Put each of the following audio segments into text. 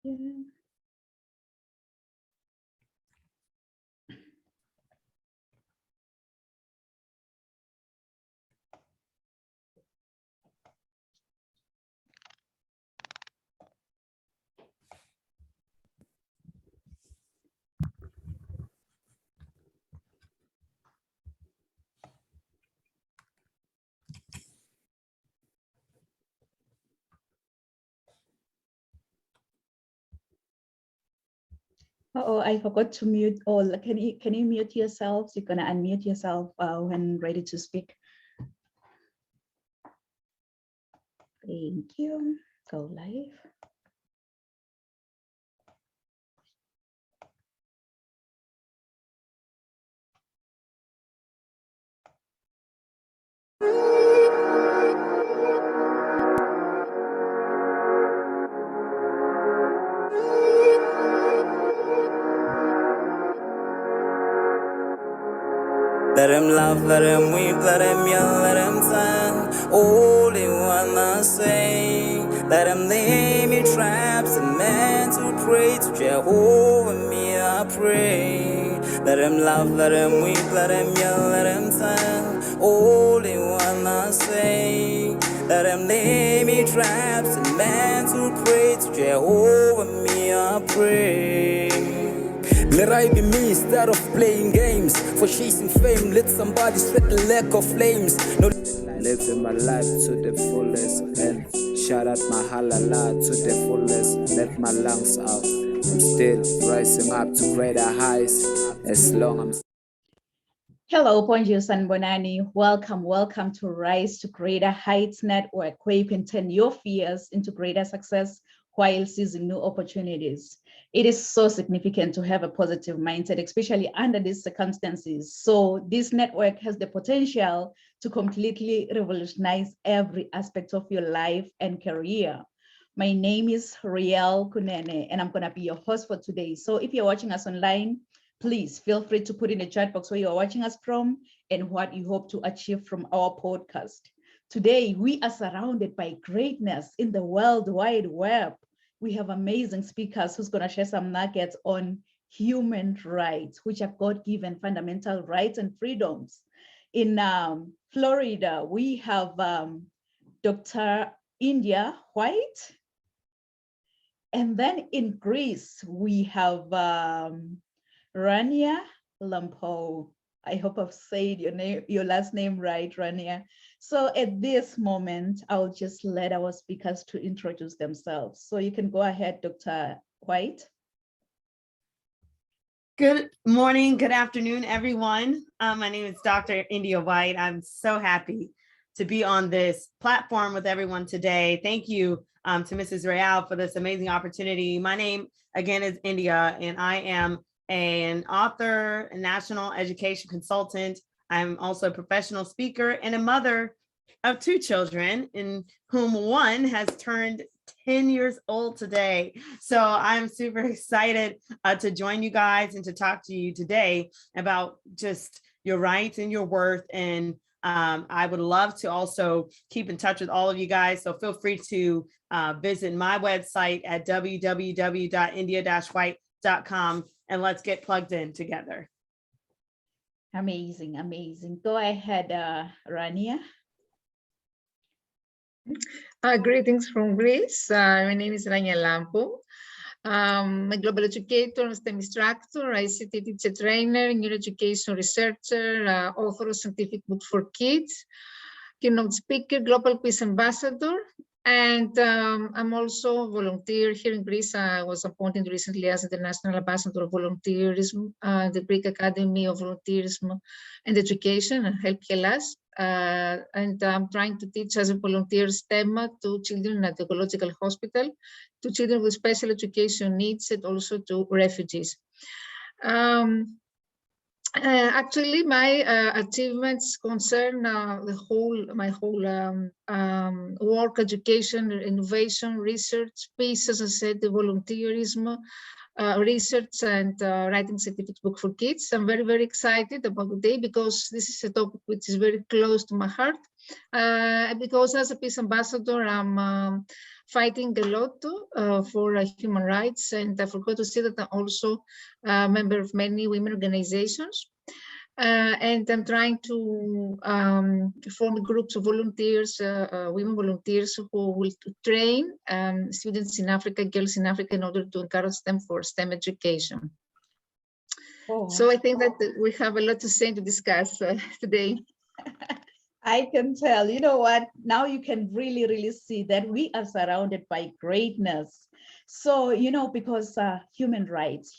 Yeah. Oh, I forgot to mute all. Can you mute yourselves? You're gonna unmute yourself when ready to speak. Thank you. Go live. Let him laugh, let him weep, let him yell, let him sing. All they wanna say. Let him lay me traps and men to pray to Jehovah, me I pray. Let him laugh, let him weep, let him yell, let him sing. All they wanna say. Let him lay me traps and men to pray to Jehovah, me I pray. Let I be me instead of playing games. For chasing fame, let somebody sweat the lack of flames. No, living my life to the fullest and shout out my halala to the fullest. Let my lungs out. I'm still rising up to greater heights as long as Hello, Bonjour Sanbonani. Welcome to Rise to Greater Heights Network, where you can turn your fears into greater success while seizing new opportunities. It is so significant to have a positive mindset, especially under these circumstances. So this network has the potential to completely revolutionize every aspect of your life and career. My name is Riel Kunene, and I'm gonna be your host for today. So if you're watching us online, please feel free to put in the chat box where you're watching us from and what you hope to achieve from our podcast. Today, we are surrounded by greatness in the World Wide Web. We have amazing speakers who's going to share some nuggets on human rights, which are God-given fundamental rights and freedoms. In Florida, we have Dr. India White. And then in Greece, we have Rania Lampo. I hope I've said your last name right, Rania. So at this moment, I'll just let our speakers to introduce themselves. So you can go ahead, Dr. White. Good morning, good afternoon, everyone. My name is Dr. India White. I'm so happy to be on this platform with everyone today. Thank you to Mrs. Real for this amazing opportunity. My name, again, is India, and I am an author, a national education consultant. I'm also a professional speaker and a mother of 2 children, in whom one has turned 10 years old today. So I'm super excited to join you guys and to talk to you today about just your rights and your worth. And I would love to also keep in touch with all of you guys. So feel free to visit my website at www.india-white.com and let's get plugged in together. Amazing, amazing. Go ahead, Rania. Greetings from Greece. My name is Rania Lampo. I'm a global educator, STEM instructor, ICT teacher trainer, neuroeducation researcher, author of scientific book for kids, keynote speaker, global peace ambassador, and I'm also a volunteer here in Greece. I was appointed recently as the National Ambassador of Volunteerism, the Greek Academy of Volunteerism and Education, and Help Hellas. And I'm trying to teach as a volunteer STEM to children at the Ecological Hospital, to children with special education needs, and also to refugees. Actually, my achievements concern my whole work, education, innovation, research, peace, as I said, the volunteerism, research, and writing scientific book for kids. I'm very, very excited about the day because this is a topic which is very close to my heart. Because as a peace ambassador, I'm fighting a lot for human rights. And I forgot to say that I'm also a member of many women organizations. And I'm trying to form groups of volunteers, women volunteers who will train students in Africa, girls in Africa, in order to encourage them for STEM education. Oh, So I think that we have a lot to say to discuss today. I can tell. You know what? Now you can really, really see that we are surrounded by greatness. So, you know, because human rights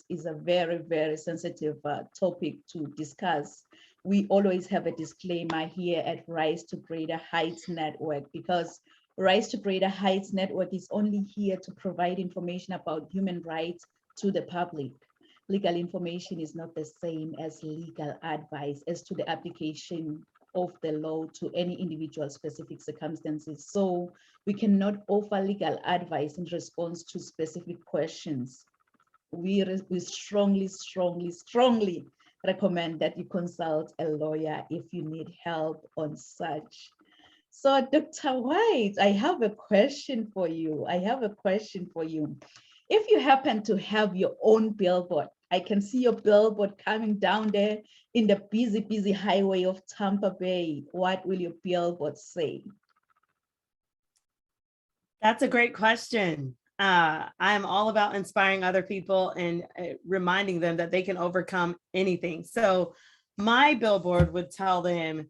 is a very, very sensitive topic to discuss. We always have a disclaimer here at Rise to Greater Heights Network, because Rise to Greater Heights Network is only here to provide information about human rights to the public. Legal information is not the same as legal advice as to the application of the law to any individual specific circumstances. So we cannot offer legal advice in response to specific questions. We strongly, strongly, strongly recommend that you consult a lawyer if you need help on such. So Dr. White, I have a question for you. If you happen to have your own billboard, I can see your billboard coming down there in the busy, busy highway of Tampa Bay. What will your billboard say? That's a great question. I'm all about inspiring other people and reminding them that they can overcome anything. So my billboard would tell them,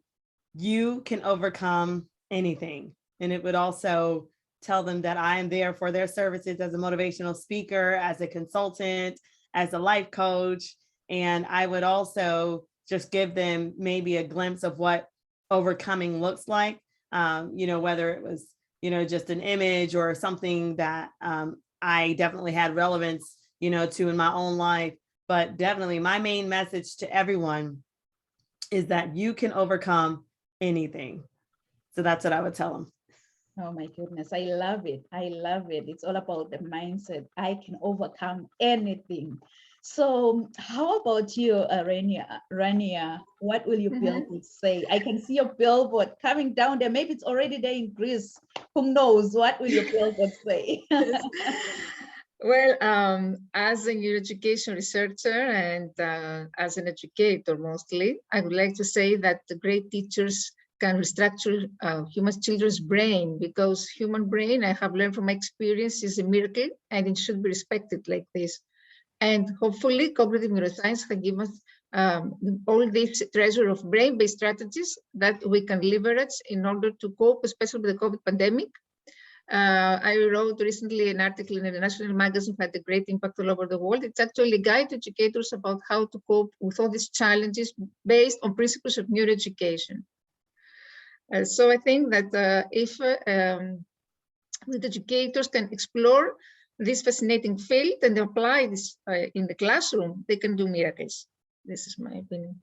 you can overcome anything. And it would also tell them that I am there for their services as a motivational speaker, as a consultant, as a life coach. And I would also just give them maybe a glimpse of what overcoming looks like, you know, whether it was, you know, just an image or something that I definitely had relevance, you know, to in my own life. But definitely my main message to everyone is that you can overcome anything. So that's what I would tell them. Oh my goodness, I love it. I love it. It's all about the mindset. I can overcome anything. So how about you, Rania? What will your billboard say? I can see your billboard coming down there. Maybe it's already there in Greece. Who knows? What will your billboard say? Well, as a neuroeducation researcher and as an educator mostly, I would like to say that the great teachers can restructure human children's brain, because human brain, I have learned from my experience, is a miracle and it should be respected like this. And hopefully cognitive neuroscience can give us all this treasure of brain-based strategies that we can leverage in order to cope, especially with the COVID pandemic. I wrote recently an article in a national magazine that had a great impact all over the world. It's actually a guide to educators about how to cope with all these challenges based on principles of neuroeducation. So I think that if the educators can explore this fascinating field and apply this in the classroom, they can do miracles. This is my opinion.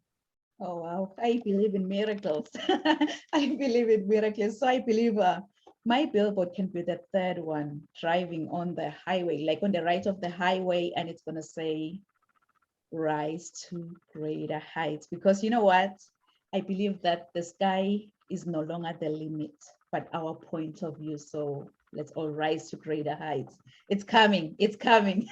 Oh, wow. I believe in miracles. I believe in miracles. So I believe my billboard can be the third one, driving on the highway, like on the right of the highway, and it's going to say, rise to greater heights. Because you know what? I believe that the sky is no longer the limit, but our point of view. So let's all rise to greater heights. It's coming. It's coming.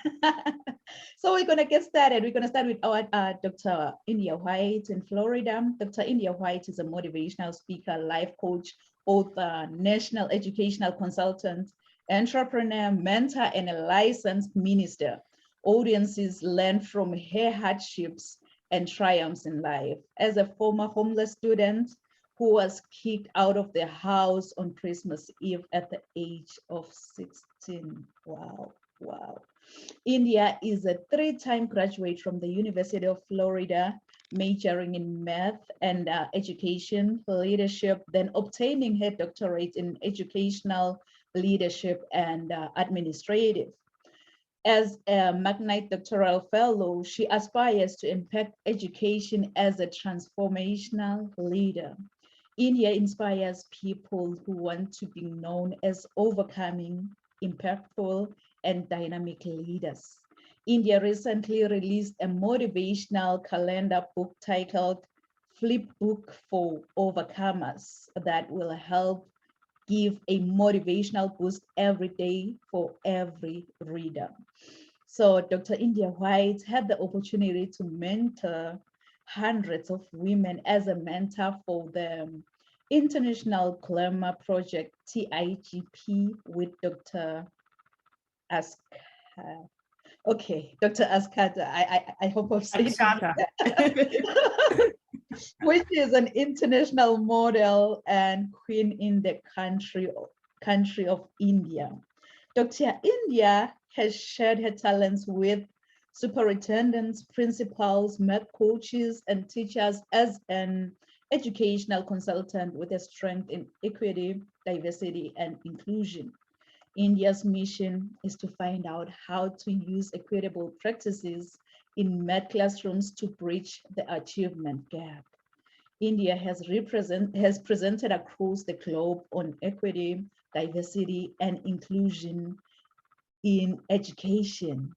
So we're going to get started. We're going to start with our Dr. India White in Florida. Dr. India White is a motivational speaker, life coach, author, national educational consultant, entrepreneur, mentor, and a licensed minister. Audiences learn from her hardships and triumphs in life. As a former homeless student who was kicked out of the house on Christmas Eve at the age of 16. Wow, wow. India is a three-time graduate from the University of Florida, majoring in math and education leadership, then obtaining her doctorate in educational leadership and administrative. As a Magnite Doctoral Fellow, she aspires to impact education as a transformational leader. India inspires people who want to be known as overcoming, impactful, and dynamic leaders. India recently released a motivational calendar book titled Flip Book for Overcomers that will help give a motivational boost every day for every reader. So Dr. India White had the opportunity to mentor hundreds of women as a mentor for the International Glamour Project, TIGP, with Dr. Aska. Okay, Dr. Askata, I hope I've said Akshata. that. Which is an international model and queen in the country of India. Dr. India has shared her talents with superintendents, principals, math coaches, and teachers as an educational consultant with a strength in equity, diversity, and inclusion. India's mission is to find out how to use equitable practices in math classrooms to bridge the achievement gap. India has presented across the globe on equity, diversity, and inclusion in education.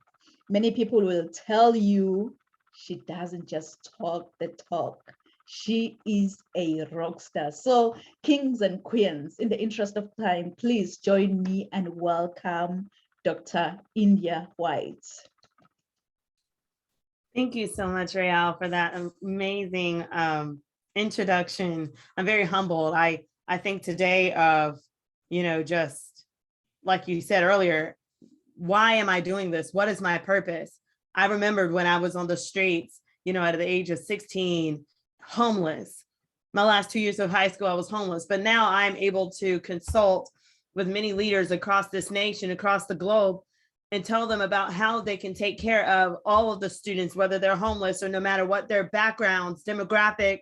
Many people will tell you she doesn't just talk the talk. She is a rock star. So, kings and queens, in the interest of time, please join me and welcome Dr. India White. Thank you so much, Rael, for that amazing introduction. I'm very humbled. I think today of, just like you said earlier, why am I doing this? What is my purpose? I remembered when I was on the streets, at the age of 16, homeless. My last 2 years of high school, I was homeless, but now I'm able to consult with many leaders across this nation, across the globe, and tell them about how they can take care of all of the students, whether they're homeless or no matter what their backgrounds, demographics,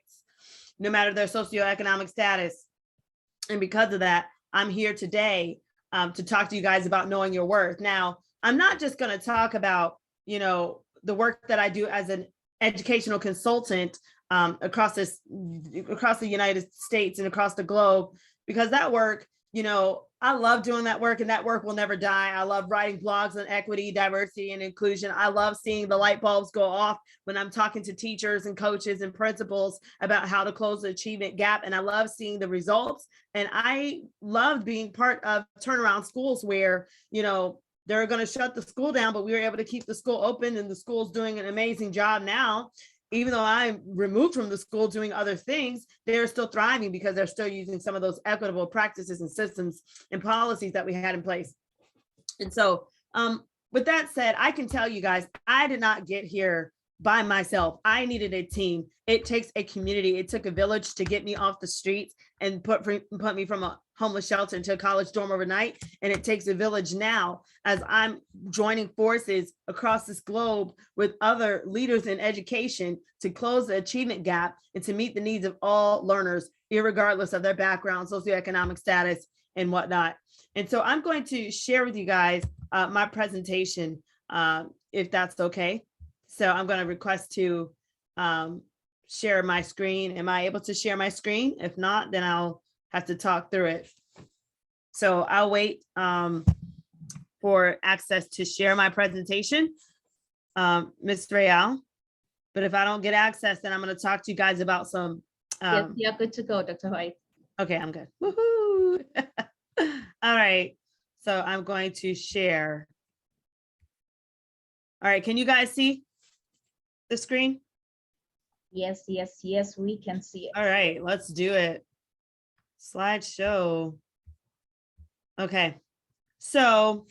no matter their socioeconomic status. And because of that, I'm here today to talk to you guys about knowing your worth. Now, I'm not just going to talk about, the work that I do as an educational consultant across the United States and across the globe, because that work, I love doing that work, and that work will never die. I love writing blogs on equity, diversity, and inclusion. I love seeing the light bulbs go off when I'm talking to teachers and coaches and principals about how to close the achievement gap. And I love seeing the results. And I love being part of turnaround schools where, they're going to shut the school down, but we were able to keep the school open, and the school's doing an amazing job now. Even though I'm removed from the school doing other things, they're still thriving because they're still using some of those equitable practices and systems and policies that we had in place. And so with that said, I can tell you guys, I did not get here by myself. I needed a team. It takes a community. It took a village to get me off the streets and put me from a homeless shelter into a college dorm overnight. And it takes a village now as I'm joining forces across this globe with other leaders in education to close the achievement gap and to meet the needs of all learners, irregardless of their background, socioeconomic status, and whatnot. And so I'm going to share with you guys my presentation, if that's okay. So I'm going to request to share my screen. Am I able to share my screen? If not, then I'll have to talk through it. So I'll wait for access to share my presentation, Ms. Rael. But if I don't get access, then I'm going to talk to you guys about some. Yes, you're good to go, Dr. White. Okay, I'm good. Woohoo! All right. So I'm going to share. All right. Can you guys see the screen? Yes, we can see it. All right, let's do it. Slideshow. Okay, so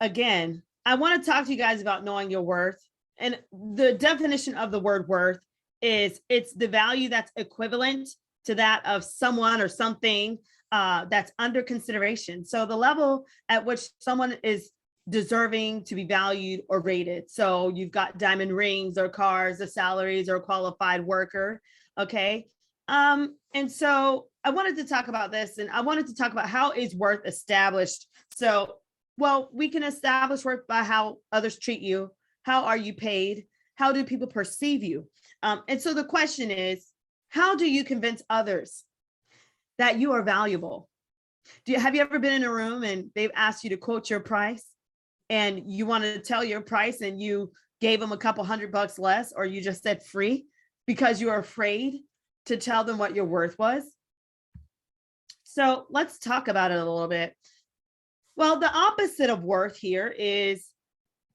again, I want to talk to you guys about knowing your worth. And the definition of the word worth is it's the value that's equivalent to that of someone or something that's under consideration. So the level at which someone is deserving to be valued or rated. So you've got diamond rings or cars, or salaries, or a qualified worker. Okay. And so I wanted to talk about this, and I wanted to talk about how is worth established. So, well, we can establish worth by how others treat you. How are you paid? How do people perceive you? And so the question is, how do you convince others that you are valuable? Have you ever been in a room and they've asked you to quote your price, and you wanted to tell your price and you gave them a couple $100 less, or you just said free because you were afraid to tell them what your worth was? So let's talk about it a little bit. Well, the opposite of worth here is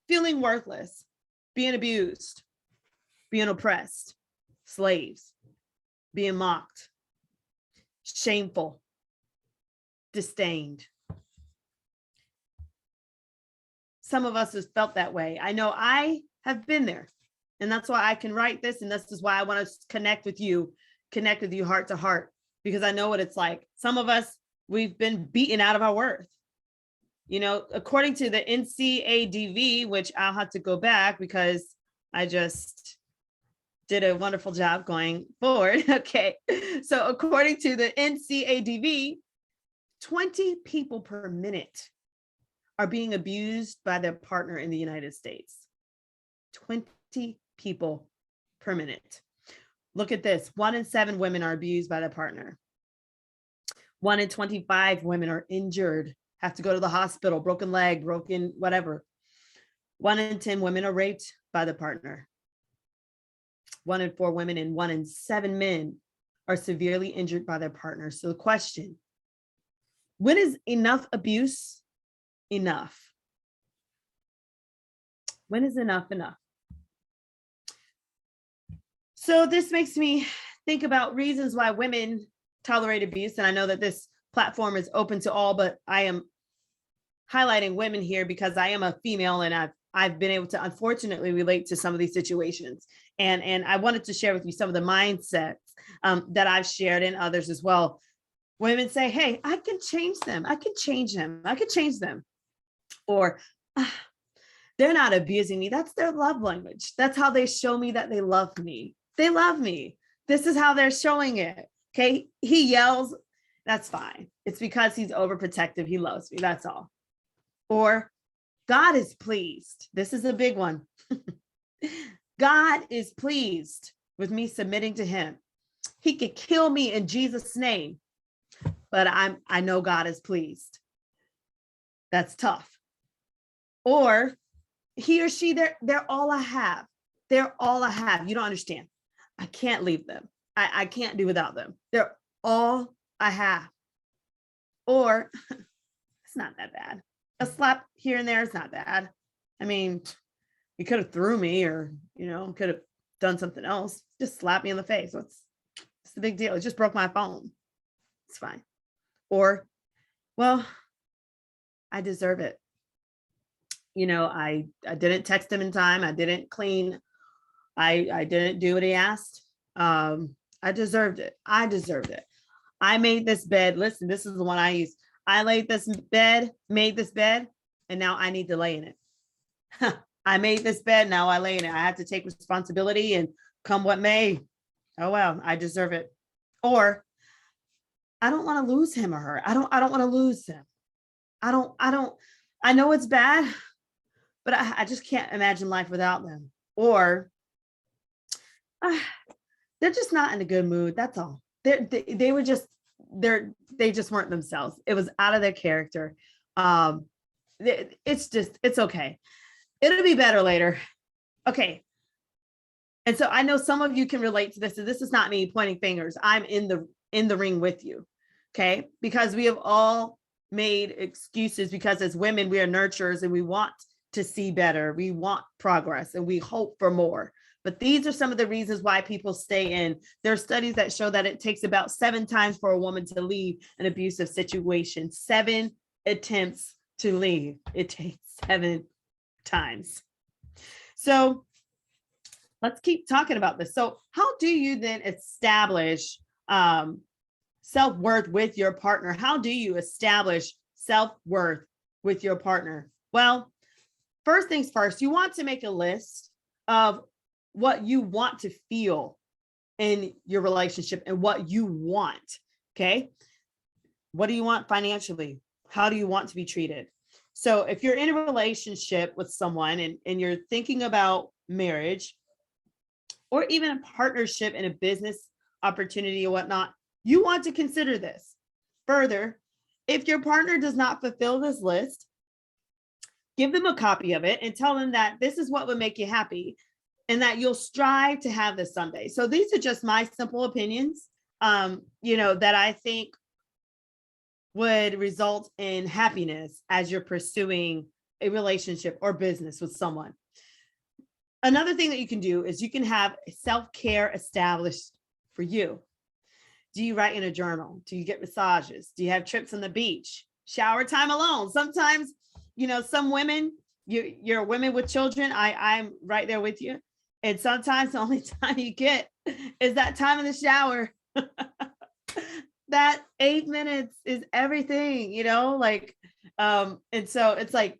feeling worthless, being abused, being oppressed, slaves, being mocked, shameful, disdained. Some of us have felt that way. I know I have been there. And that's why I can write this. And this is why I want to connect with you heart to heart, because I know what it's like. Some of us, we've been beaten out of our worth. You know, according to the NCADV, which I'll have to go back because I just did a wonderful job going forward. Okay. So according to the NCADV, 20 people per minute are being abused by their partner in the United States. 20 people per minute. Look at this. 1 in 7 women are abused by their partner. 1 in 25 women are injured, have to go to the hospital, broken leg, broken whatever. 1 in 10 women are raped by the partner. 1 in 4 women and 1 in 7 men are severely injured by their partner. So the question, when is enough abuse enough? When is enough enough? So this makes me think about reasons why women tolerate abuse. And I know that this platform is open to all, but I am highlighting women here because I am a female and I've been able to unfortunately relate to some of these situations. And I wanted to share with you some of the mindsets that I've shared and others as well. Women say, hey, I can change them. I can change them. I can change them. Or they're not abusing me. That's their love language. That's how they show me that they love me. They love me. This is how they're showing it. Okay. He yells. That's fine. It's because he's overprotective. He loves me. That's all. Or God is pleased. This is a big one. God is pleased with me submitting to him. He could kill me in Jesus' name, but I know God is pleased. That's tough. Or he or she, they're all I have. They're all I have. You don't understand. I can't leave them. I can't do without them. They're all I have. Or it's not that bad. A slap here and there is not bad. I mean, you could have threw me or, could have done something else. Just slap me in the face. What's the big deal? It just broke my phone. It's fine. Or, well, I deserve it. I didn't text him in time. I didn't clean. I didn't do what he asked. I deserved it. I deserved it. I made this bed. Listen, this is the one I use. I made this bed, and now I need to lay in it. I made this bed, now I lay in it. I have to take responsibility and come what may. Oh, well, I deserve it. Or I don't want to lose him or her. I don't want to lose them. I know it's bad, but I just can't imagine life without them. Or they're just not in a good mood. That's all. They just weren't themselves. It was out of their character. It's okay. It'll be better later. Okay. And so I know some of you can relate to this. And this is not me pointing fingers. I'm in the ring with you. Okay. Because we have all made excuses because as women, we are nurturers and we want to see better. We want progress and we hope for more. But these are some of the reasons why people stay in. There are studies that show that it takes about 7 times for a woman to leave an abusive situation. 7 attempts to leave. It takes 7 times. So let's keep talking about this. So how do you then establish self-worth with your partner? How do you establish self-worth with your partner? Well, first things first, you want to make a list of what you want to feel in your relationship and what you want. Okay. What do you want financially? How do you want to be treated? So if you're in a relationship with someone and you're thinking about marriage or even a partnership in a business opportunity or whatnot, you want to consider this. Further, if your partner does not fulfill this list, give them a copy of it and tell them that this is what would make you happy and that you'll strive to have this someday. So these are just my simple opinions, that I think would result in happiness as you're pursuing a relationship or business with someone. Another thing that you can do is you can have self-care established for you. Do you write in a journal? Do you get massages? Do you have trips on the beach? Shower time alone. Sometimes, you know, some women, you're women with children. I'm right there with you. And sometimes the only time you get is that time in the shower. That 8 minutes is everything, you know, like, and so it's like,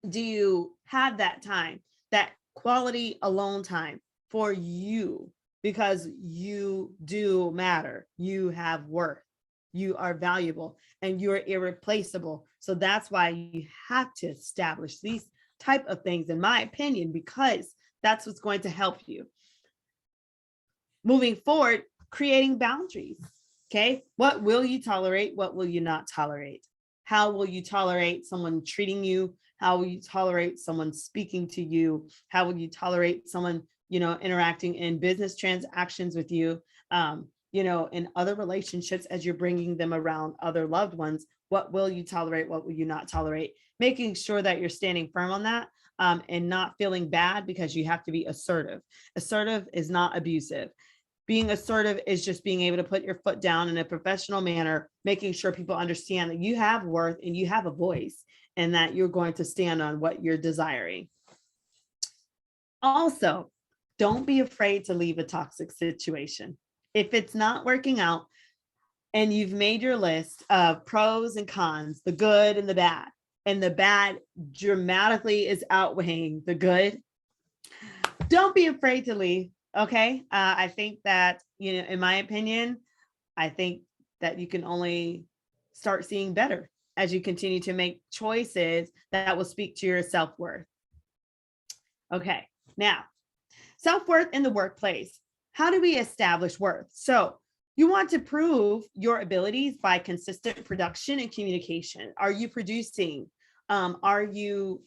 do you have that time, that quality alone time for you? Because you do matter, you have worth, you are valuable, and you're irreplaceable. So that's why you have to establish these type of things, in my opinion, because that's what's going to help you. Moving forward, creating boundaries. Okay, what will you tolerate? What will you not tolerate? How will you tolerate someone treating you? How will you tolerate someone speaking to you? How will you tolerate someone, you know, interacting in business transactions with you, you know, in other relationships as you're bringing them around other loved ones? What will you tolerate? What will you not tolerate? Making sure that you're standing firm on that, and not feeling bad because you have to be assertive. Assertive is not abusive. Being assertive is just being able to put your foot down in a professional manner, making sure people understand that you have worth and you have a voice, and that you're going to stand on what you're desiring. Also, don't be afraid to leave a toxic situation. If it's not working out and you've made your list of pros and cons, the good and the bad dramatically is outweighing the good, don't be afraid to leave. Okay. I think that, you know, in my opinion, I think that you can only start seeing better as you continue to make choices that will speak to your self-worth. Okay. Now, self-worth in the workplace. How do we establish worth? So you want to prove your abilities by consistent production and communication. Are you producing? Are you,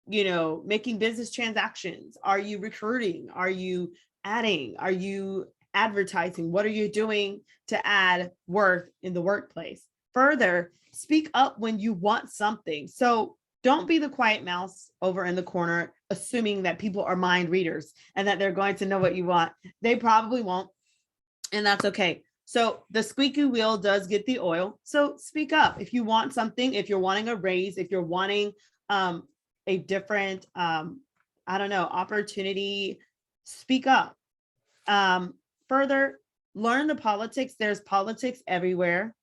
you know, making business transactions? Are you recruiting? Are you adding? Are you advertising? What are you doing to add worth in the workplace? Further, speak up when you want something. So don't be the quiet mouse over in the corner, assuming that people are mind readers and that they're going to know what you want. They probably won't, and that's okay. So the squeaky wheel does get the oil. So speak up if you want something, if you're wanting a raise, if you're wanting a different, I don't know, opportunity, speak up. Further, learn the politics. There's politics everywhere.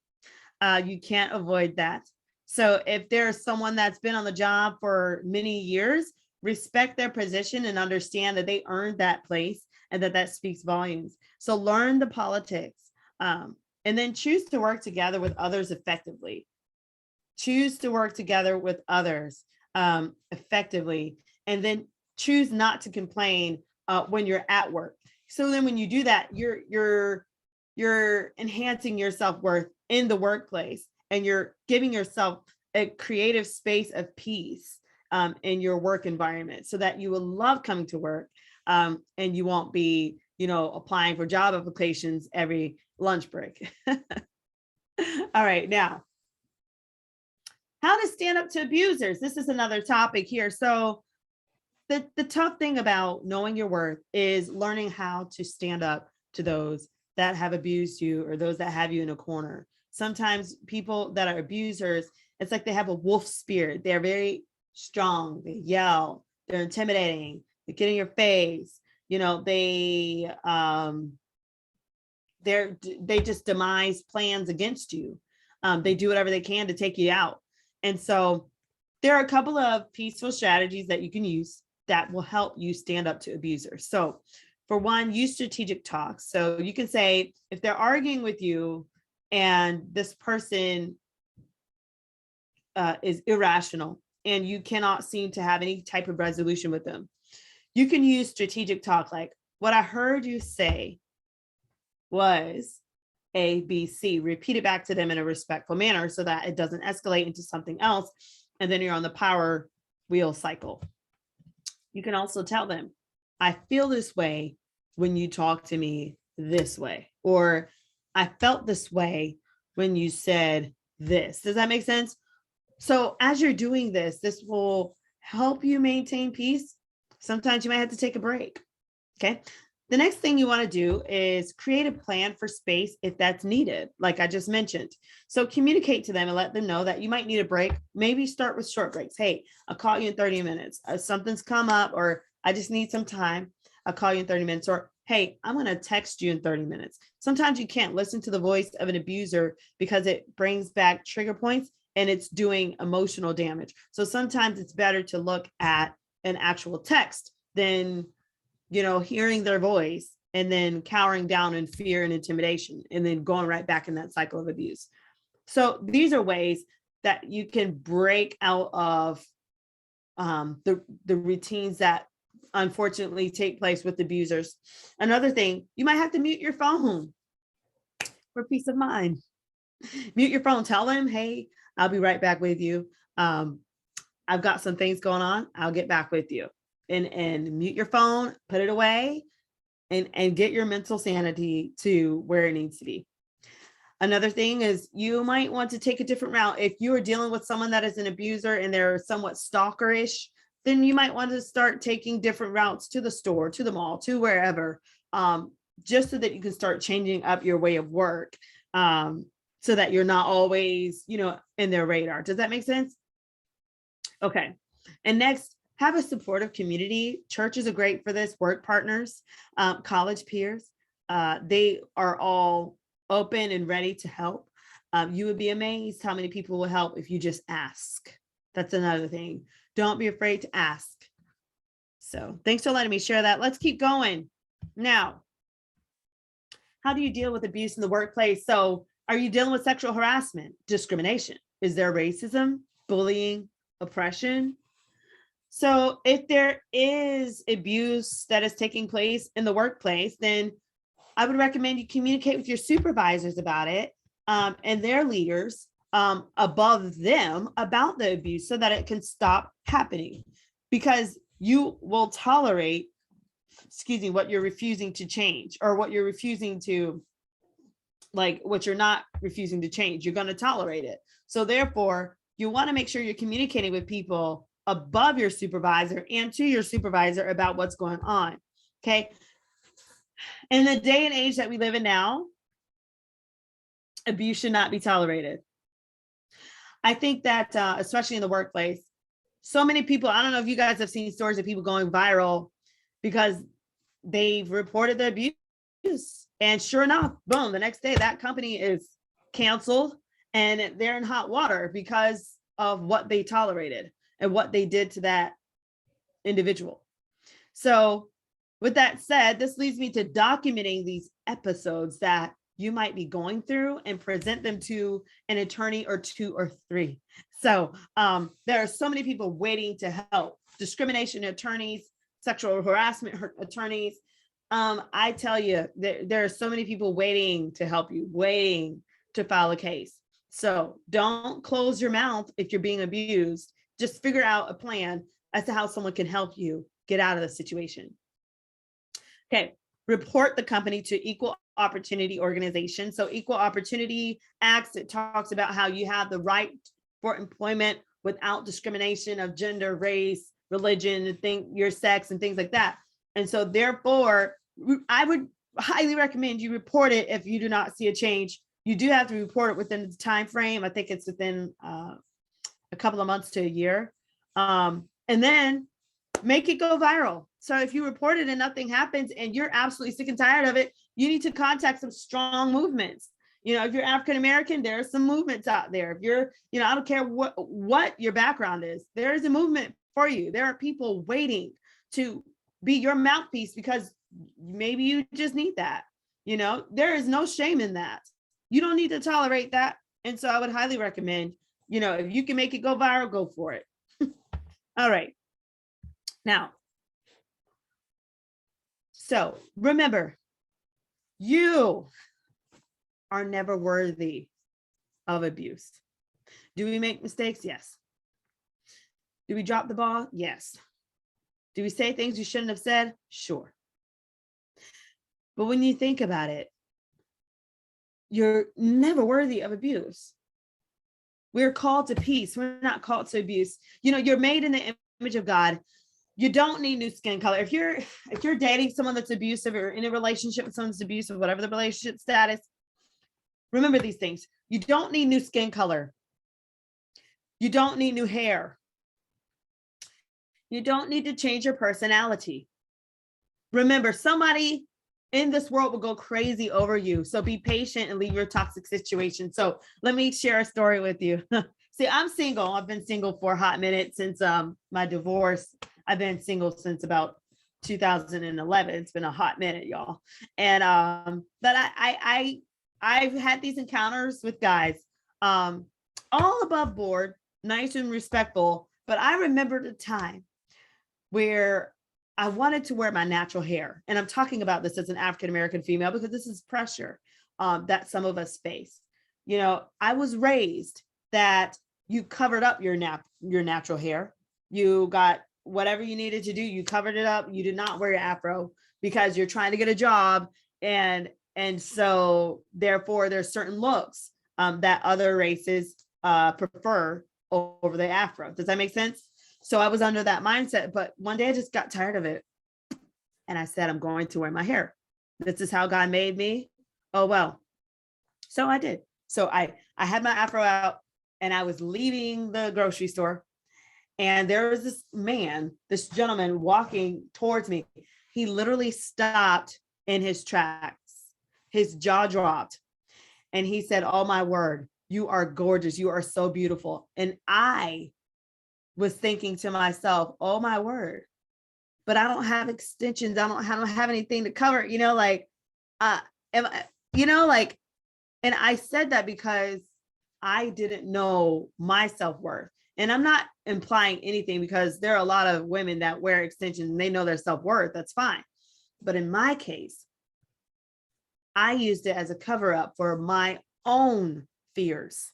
You can't avoid that. So if there's someone that's been on the job for many years, respect their position and understand that they earned that place and that speaks volumes. So learn the politics, and then choose to work together with others effectively. Choose to work together with others effectively, and then choose not to complain when you're at work. So then when you do that, you're enhancing your self-worth in the workplace, and you're giving yourself a creative space of peace in your work environment, so that you will love coming to work, and you won't be, you know, applying for job applications every lunch break. All right, now, how to stand up to abusers. This is another topic here. So the tough thing about knowing your worth is learning how to stand up to those that have abused you or those that have you in a corner. Sometimes people that are abusers, it's like they have a wolf spirit. They're very strong. They yell. They're intimidating. They get in your face. You know, they just demise plans against you. They do whatever they can to take you out. And so there are a couple of peaceful strategies that you can use that will help you stand up to abusers. So for one, use strategic talks. So you can say, if they're arguing with you and this person is irrational and you cannot seem to have any type of resolution with them, you can use strategic talk like, what I heard you say was A, B, C. Repeat it back to them in a respectful manner so that it doesn't escalate into something else. And then you're on the power wheel cycle. You can also tell them, I feel this way when you talk to me this way, or I felt this way when you said this. Does that make sense? So as you're doing this, this will help you maintain peace. Sometimes you might have to take a break. Okay. The next thing you want to do is create a plan for space if that's needed, like I just mentioned. So communicate to them and let them know that you might need a break. Maybe start with short breaks. Hey, I'll call you in 30 minutes. Something's come up, or I just need some time. I'll call you in 30 minutes. Or, hey, I'm going to text you in 30 minutes. Sometimes you can't listen to the voice of an abuser because it brings back trigger points and it's doing emotional damage. So sometimes it's better to look at an actual text than hearing their voice and then cowering down in fear and intimidation and then going right back in that cycle of abuse. So these are ways that you can break out of the routines that unfortunately take place with abusers. Another thing, you might have to mute your phone for peace of mind. Mute your phone, tell them, hey, I'll be right back with you. I've got some things going on. I'll get back with you. And mute your phone, put it away, and get your mental sanity to where it needs to be. Another thing is you might want to take a different route. If you are dealing with someone that is an abuser and they're somewhat stalkerish, then you might want to start taking different routes to the store, to the mall, to wherever, just so that you can start changing up your way of work, so that you're not always, in their radar. Does that make sense? Okay. And next, have a supportive community. Churches are great for this, work partners, college peers. They are all open and ready to help. You would be amazed how many people will help if you just ask. That's another thing. Don't be afraid to ask. So thanks for letting me share that. Let's keep going. Now, how do you deal with abuse in the workplace? So are you dealing with sexual harassment, discrimination? Is there racism, bullying, oppression? So if there is abuse that is taking place in the workplace, then I would recommend you communicate with your supervisors about it, and their leaders above them about the abuse so that it can stop happening, because you will tolerate, what you're refusing to change, or what you're refusing to, what you're not refusing to change, you're going to tolerate it. So therefore, you want to make sure you're communicating with people above your supervisor and to your supervisor about what's going on. Okay. In the day and age that we live in now, abuse should not be tolerated. I think that, especially in the workplace, so many people, I don't know if you guys have seen stories of people going viral because they've reported the abuse. And sure enough, boom, the next day that company is canceled and they're in hot water because of what they tolerated and what they did to that individual. So with that said, this leads me to documenting these episodes that you might be going through and present them to an attorney or 2 or 3. So there are so many people waiting to help. Discrimination attorneys, sexual harassment attorneys. I tell you, there are so many people waiting to help you, waiting to file a case. So don't close your mouth if you're being abused. Just figure out a plan as to how someone can help you get out of the situation. Okay, report the company to Equal Opportunity Organization. So Equal Opportunity Acts, it talks about how you have the right for employment without discrimination of gender, race, religion, your sex, and things like that. And so therefore, I would highly recommend you report it if you do not see a change. You do have to report it within the time frame. I think it's within a couple of months to a year. And then make it go viral. So if you report it and nothing happens and you're absolutely sick and tired of it, you need to contact some strong movements. If you're African-American, there are some movements out there. If you're, I don't care what your background is, there is a movement for you. There are people waiting to be your mouthpiece because maybe you just need that. There is no shame in that. You don't need to tolerate that. And so I would highly recommend, if you can make it go viral, go for it. All right. Now, so remember, you are never worthy of abuse. Do we make mistakes? Yes. Do we drop the ball? Yes. Do we say things we shouldn't have said? Sure. But when you think about it, you're never worthy of abuse. We're called to peace. We're not called to abuse. You know, you're made in the image of God. You don't need new skin color. If you're dating someone that's abusive or in a relationship with someone that's abusive, whatever the relationship status, remember these things. You don't need new skin color. You don't need new hair. You don't need to change your personality. Remember, somebody in this world will go crazy over you. So be patient and leave your toxic situation. So let me share a story with you. See, I'm single. I've been single for a hot minute since my divorce. I've been single since about 2011. It's been a hot minute, y'all. And but I've had these encounters with guys, all above board, nice and respectful. But I remembered a time where I wanted to wear my natural hair. And I'm talking about this as an African-American female because this is pressure that some of us face. You know, I was raised that you covered up your natural hair. You got whatever you needed to do. You covered it up. You did not wear your afro because you're trying to get a job. And so therefore there's certain looks that other races prefer over the afro. Does that make sense? So I was under that mindset, but one day I just got tired of it. And I said, I'm going to wear my hair. This is how God made me. Oh, well. So I did. So I had my afro out and I was leaving the grocery store. And there was this gentleman walking towards me. He literally stopped in his tracks. His jaw dropped. And he said, oh, my word, you are gorgeous. You are so beautiful. And I was thinking to myself, oh, my word, but I don't have extensions. I don't have anything to cover, you know, like, and I said that because I didn't know my self-worth. And I'm not implying anything because there are a lot of women that wear extensions and they know their self-worth. That's fine. But in my case, I used it as a cover up for my own fears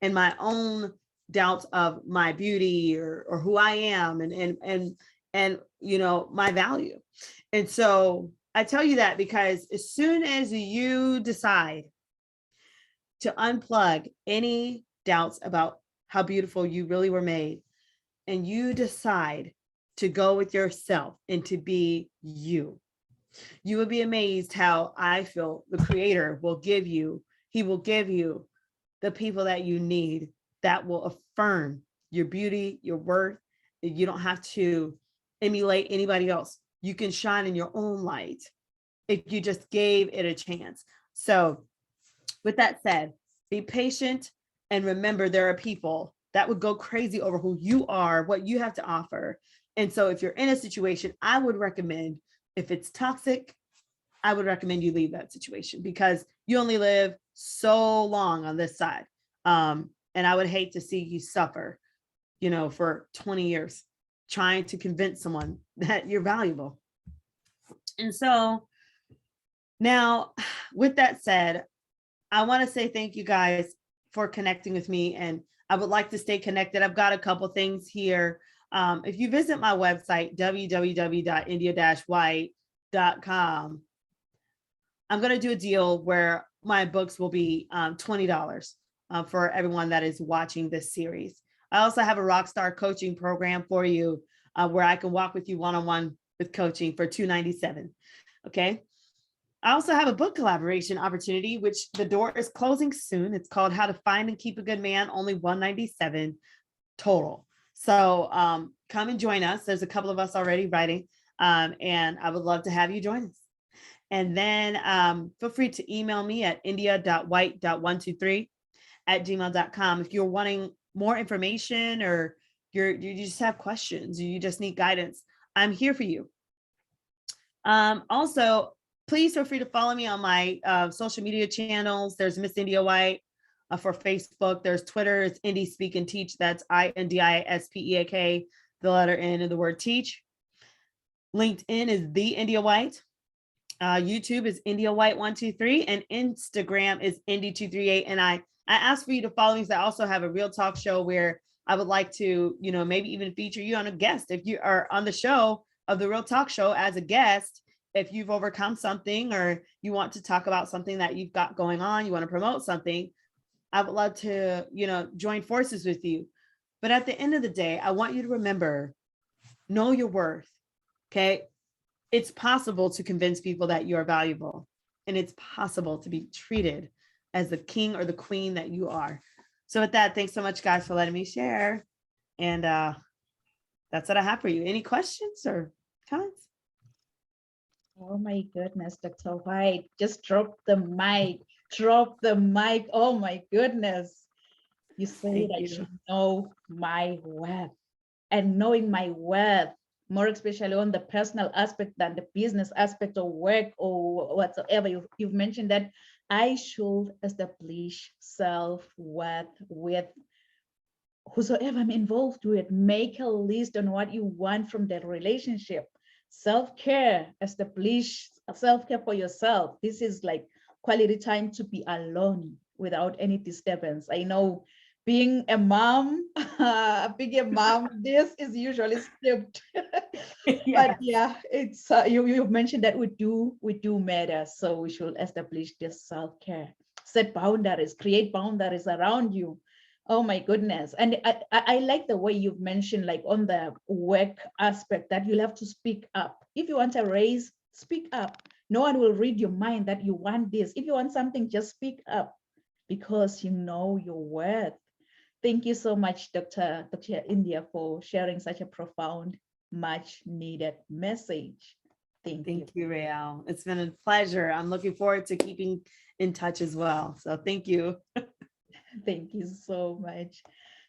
and my own doubts of my beauty or who I am and you know, my value. And so I tell you that because as soon as you decide to unplug any doubts about how beautiful you really were made, and you decide to go with yourself and to be you, you will be amazed how I feel the Creator will give you, He will give you the people that you need that will affirm your beauty, your worth. You don't have to emulate anybody else. You can shine in your own light if you just gave it a chance. So with that said, be patient and remember there are people that would go crazy over who you are, what you have to offer. And so if you're in a situation, I would recommend, if it's toxic, I would recommend you leave that situation because you only live so long on this side. And I would hate to see you suffer, you know, for 20 years trying to convince someone that you're valuable. And so now, with that said, I want to say thank you guys for connecting with me, and I would like to stay connected. I've got a couple things here. If you visit my website, www.india-white.com, I'm going to do a deal where my books will be $20 for everyone that is watching this series. I also have a Rockstar coaching program for you where I can walk with you one-on-one with coaching for $297. Okay. I also have a book collaboration opportunity, which the door is closing soon. It's called How to Find and Keep a Good Man, only $197 total. So come and join us. There's a couple of us already writing, and I would love to have you join us. And then feel free to email me at india.white.123@gmail.com if you're wanting more information or you just have questions, you just need guidance. I'm here for you. Also, please feel free to follow me on my social media channels. There's Miss India White for Facebook. There's Twitter. It's Indie Speak and Teach. That's INDISPEAK, the letter N and the word teach. LinkedIn is The India White. YouTube is India White 123, and Instagram is Indy238. And I ask for you to follow me because I also have a real talk show where I would like to, you know, maybe even feature you on a guest. If you are on the show of the Real Talk Show as a guest, if you've overcome something or you want to talk about something that you've got going on, you want to promote something, I would love to, join forces with you. But at the end of the day, I want you to remember, know your worth. Okay. It's possible to convince people that you are valuable, and it's possible to be treated as the king or the queen that you are. So with that, thanks so much, guys, for letting me share. And that's what I have for you. Any questions or comments? Oh my goodness, Dr. White, just drop the mic, drop the mic. Oh my goodness. You say Thank that you. you know my worth, and knowing my worth, more especially on the personal aspect than the business aspect of work or whatsoever. You've mentioned that I should establish self-worth with whosoever I'm involved with. Make a list on what you want from the relationship. Self-care, establish self-care for yourself. This is like quality time to be alone without any disturbance. I know being a mom, this is usually skipped. But yeah, it's you've mentioned that we do matter, so we should establish this self-care, set boundaries, create boundaries around you. Oh my goodness. And I like the way you've mentioned, like on the work aspect, that you'll have to speak up. If you want a raise, speak up. No one will read your mind that you want this. If you want something, just speak up, because you know your worth. Thank you so much, Dr. India, for sharing such a profound, much needed message. Thank you. Thank you, Rael. It's been a pleasure. I'm looking forward to keeping in touch as well. So thank you. Thank you so much.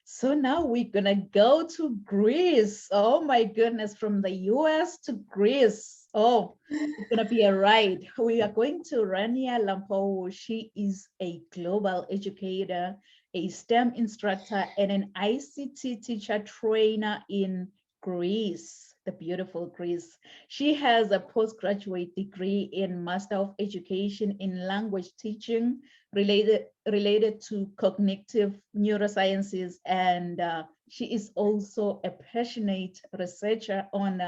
So now we're gonna go to Greece. Oh my goodness, from the US to Greece. Oh, it's gonna be a ride. We are going to Rania Lampo. She is a global educator, a STEM instructor, and an ICT teacher trainer in Greece, the beautiful Greece. She has a postgraduate degree in Master of Education in Language Teaching related to cognitive neurosciences, and she is also a passionate researcher on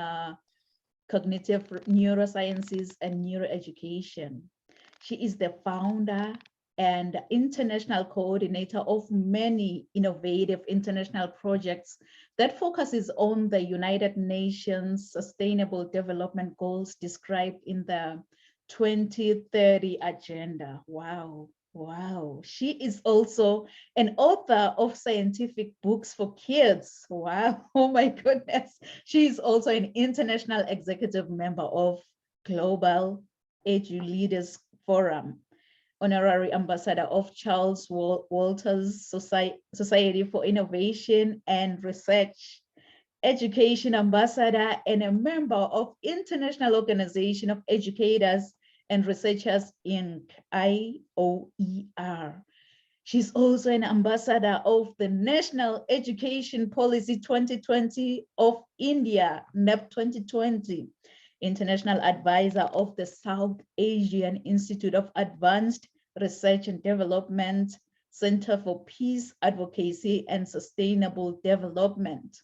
cognitive neurosciences and neuroeducation. She is the founder and international coordinator of many innovative international projects that focuses on the United Nations Sustainable Development Goals described in the 2030 agenda. Wow. Wow, she is also an author of scientific books for kids. Wow, oh my goodness. She is also an international executive member of Global Edu Leaders Forum, honorary ambassador of Charles Walters Society for Innovation and Research, education ambassador, and a member of International Organization of Educators and Researchers Inc., IOER. She's also an ambassador of the National Education Policy 2020 of India, NEP 2020, international advisor of the South Asian Institute of Advanced Research and Development, Center for Peace, Advocacy, and Sustainable Development.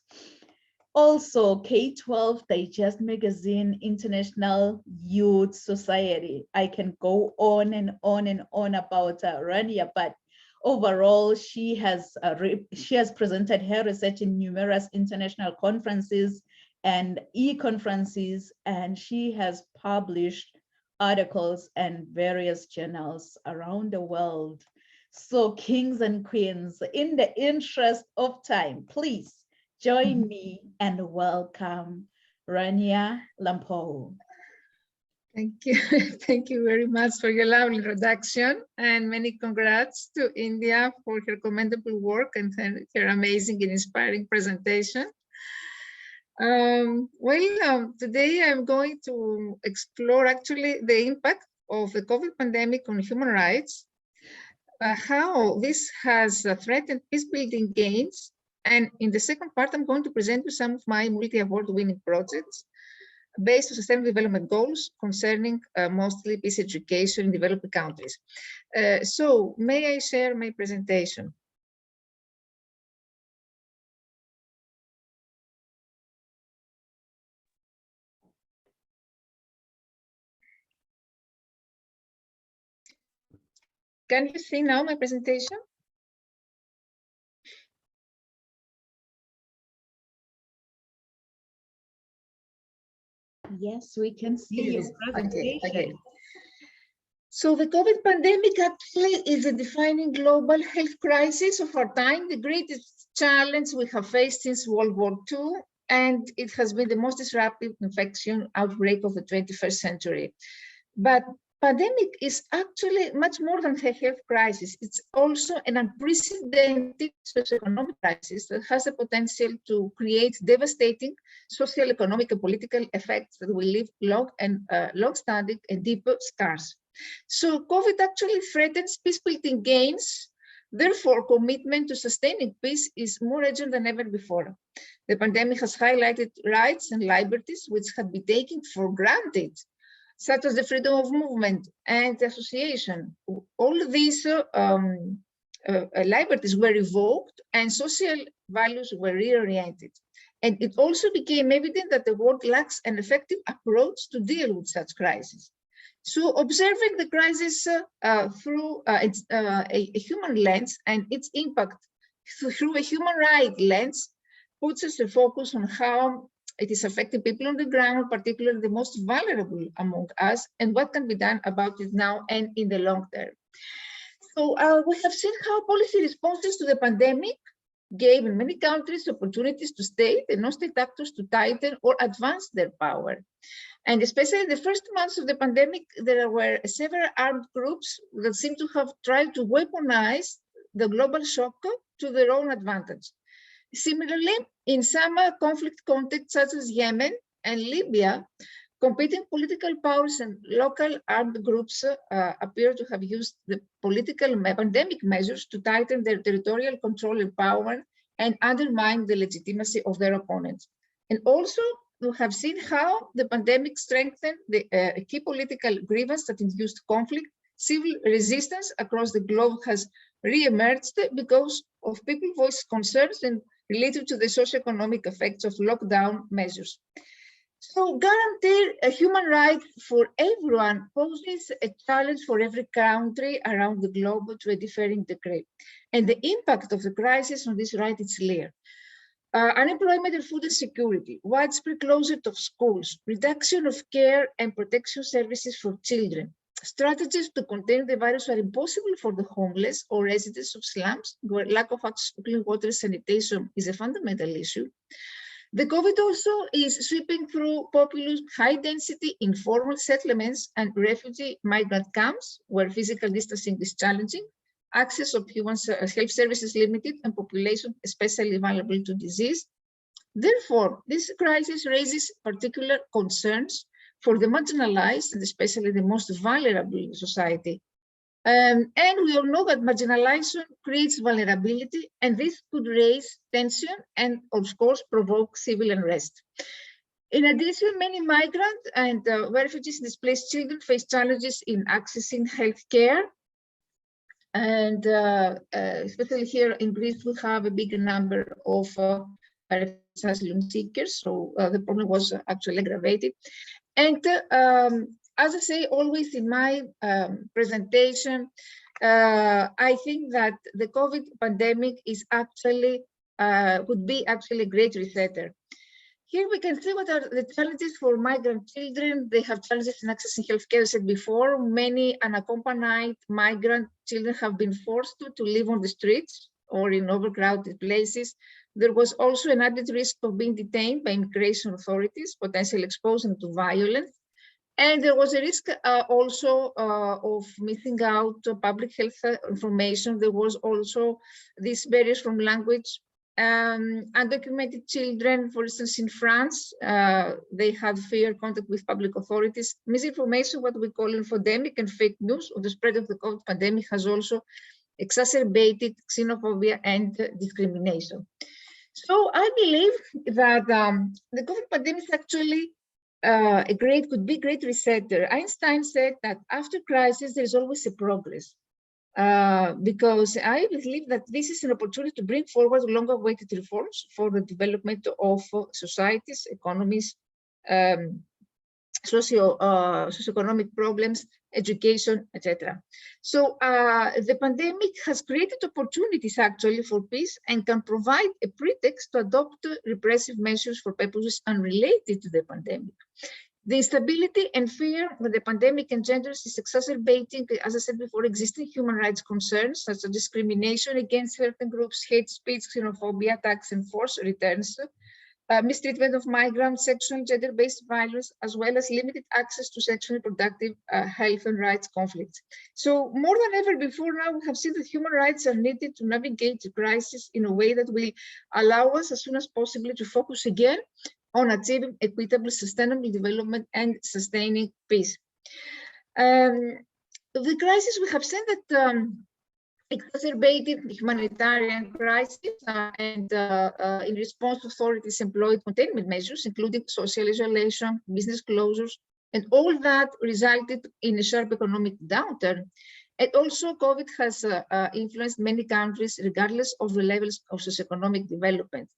Also, K-12 Digest Magazine, International Youth Society. I can go on and on and on about Rania, but overall, she has presented her research in numerous international conferences and e-conferences, and she has published articles and various journals around the world. So, kings and queens, in the interest of time, please join me and welcome Rania Lampo. Thank you. Thank you very much for your lovely introduction, and many congrats to India for her commendable work and her amazing and inspiring presentation. Today I'm going to explore actually the impact of the COVID pandemic on human rights, how this has threatened peace-building gains. And in the second part, I'm going to present you some of my multi-award winning projects based on sustainable development goals concerning mostly peace education in developing countries. So may I share my presentation? Can you see now my presentation? Yes, we can see your Yes. presentation. Okay. So the COVID pandemic actually is a defining global health crisis of our time, the greatest challenge we have faced since World War II, and it has been the most disruptive infection outbreak of the 21st century. But pandemic is actually much more than a health crisis. It's also an unprecedented socioeconomic crisis that has the potential to create devastating social, economic, and political effects that will leave long-standing and deep scars. So COVID actually threatens peace-building gains. Therefore, commitment to sustaining peace is more urgent than ever before. The pandemic has highlighted rights and liberties which had been taken for granted, such as the freedom of movement and association. All these liberties were revoked and social values were reoriented. And it also became evident that the world lacks an effective approach to deal with such crises. So observing the crisis through a human lens and its impact through a human rights lens puts us to focus on how it is affecting people on the ground, particularly the most vulnerable among us, and what can be done about it now and in the long term. So we have seen how policy responses to the pandemic gave in many countries opportunities to state and non-state actors to tighten or advance their power. And especially in the first months of the pandemic, there were several armed groups that seem to have tried to weaponize the global shock to their own advantage. Similarly, in some conflict contexts such as Yemen and Libya, competing political powers and local armed groups appear to have used the political pandemic measures to tighten their territorial control and power and undermine the legitimacy of their opponents. And also, we have seen how the pandemic strengthened the key political grievance that induced conflict. Civil resistance across the globe has re-emerged because of people voiced concerns and related to the socioeconomic effects of lockdown measures. So guarantee a human right for everyone poses a challenge for every country around the globe to a differing degree. And the impact of the crisis on this right is clear. Unemployment and food insecurity, widespread closure of schools, reduction of care and protection services for children. Strategies to contain the virus are impossible for the homeless or residents of slums, where lack of access to clean water and sanitation is a fundamental issue. The COVID also is sweeping through populous, high-density informal settlements and refugee migrant camps, where physical distancing is challenging, access of human health services limited, and population especially vulnerable to disease. Therefore, this crisis raises particular concerns for the marginalized and especially the most vulnerable in society. And we all know that marginalization creates vulnerability, and this could raise tension and, of course, provoke civil unrest. In addition, many migrant and refugees and displaced children face challenges in accessing health care. And especially here in Greece, we have a bigger number of asylum seekers, so the problem was actually aggravated. And as I say always in my presentation, I think that the COVID pandemic is actually would be actually a great resetter. Here we can see what are the challenges for migrant children. They have challenges in accessing healthcare, as I said before. Many unaccompanied migrant children have been forced to live on the streets or in overcrowded places. There was also an added risk of being detained by immigration authorities, potentially exposing them to violence. And there was a risk also of missing out public health information. There was also these barriers from language. Undocumented children, for instance, in France, they had fear contact with public authorities. Misinformation, what we call infodemic, and fake news of the spread of the COVID pandemic has also exacerbated xenophobia and discrimination. So I believe that the COVID pandemic is actually could be a great resetter. Einstein said that after crisis, there is always a progress. Because I believe that this is an opportunity to bring forward long-awaited reforms for the development of societies, economies, socioeconomic problems, education, etc. So the pandemic has created opportunities actually for peace and can provide a pretext to adopt repressive measures for purposes unrelated to the pandemic. The instability and fear that the pandemic engenders is exacerbating, as I said before, existing human rights concerns such as discrimination against certain groups, hate speech, xenophobia, attacks and forced returns, mistreatment of migrants, sexual and gender-based violence, as well as limited access to sexually productive health and rights conflicts. So more than ever before now, we have seen that human rights are needed to navigate the crisis in a way that will allow us as soon as possible to focus again on achieving equitable, sustainable development and sustaining peace. The crisis, we have seen that exacerbated humanitarian crisis and in response, authorities employed containment measures, including social isolation, business closures, and all that resulted in a sharp economic downturn. And also, COVID has influenced many countries, regardless of the levels of socioeconomic development.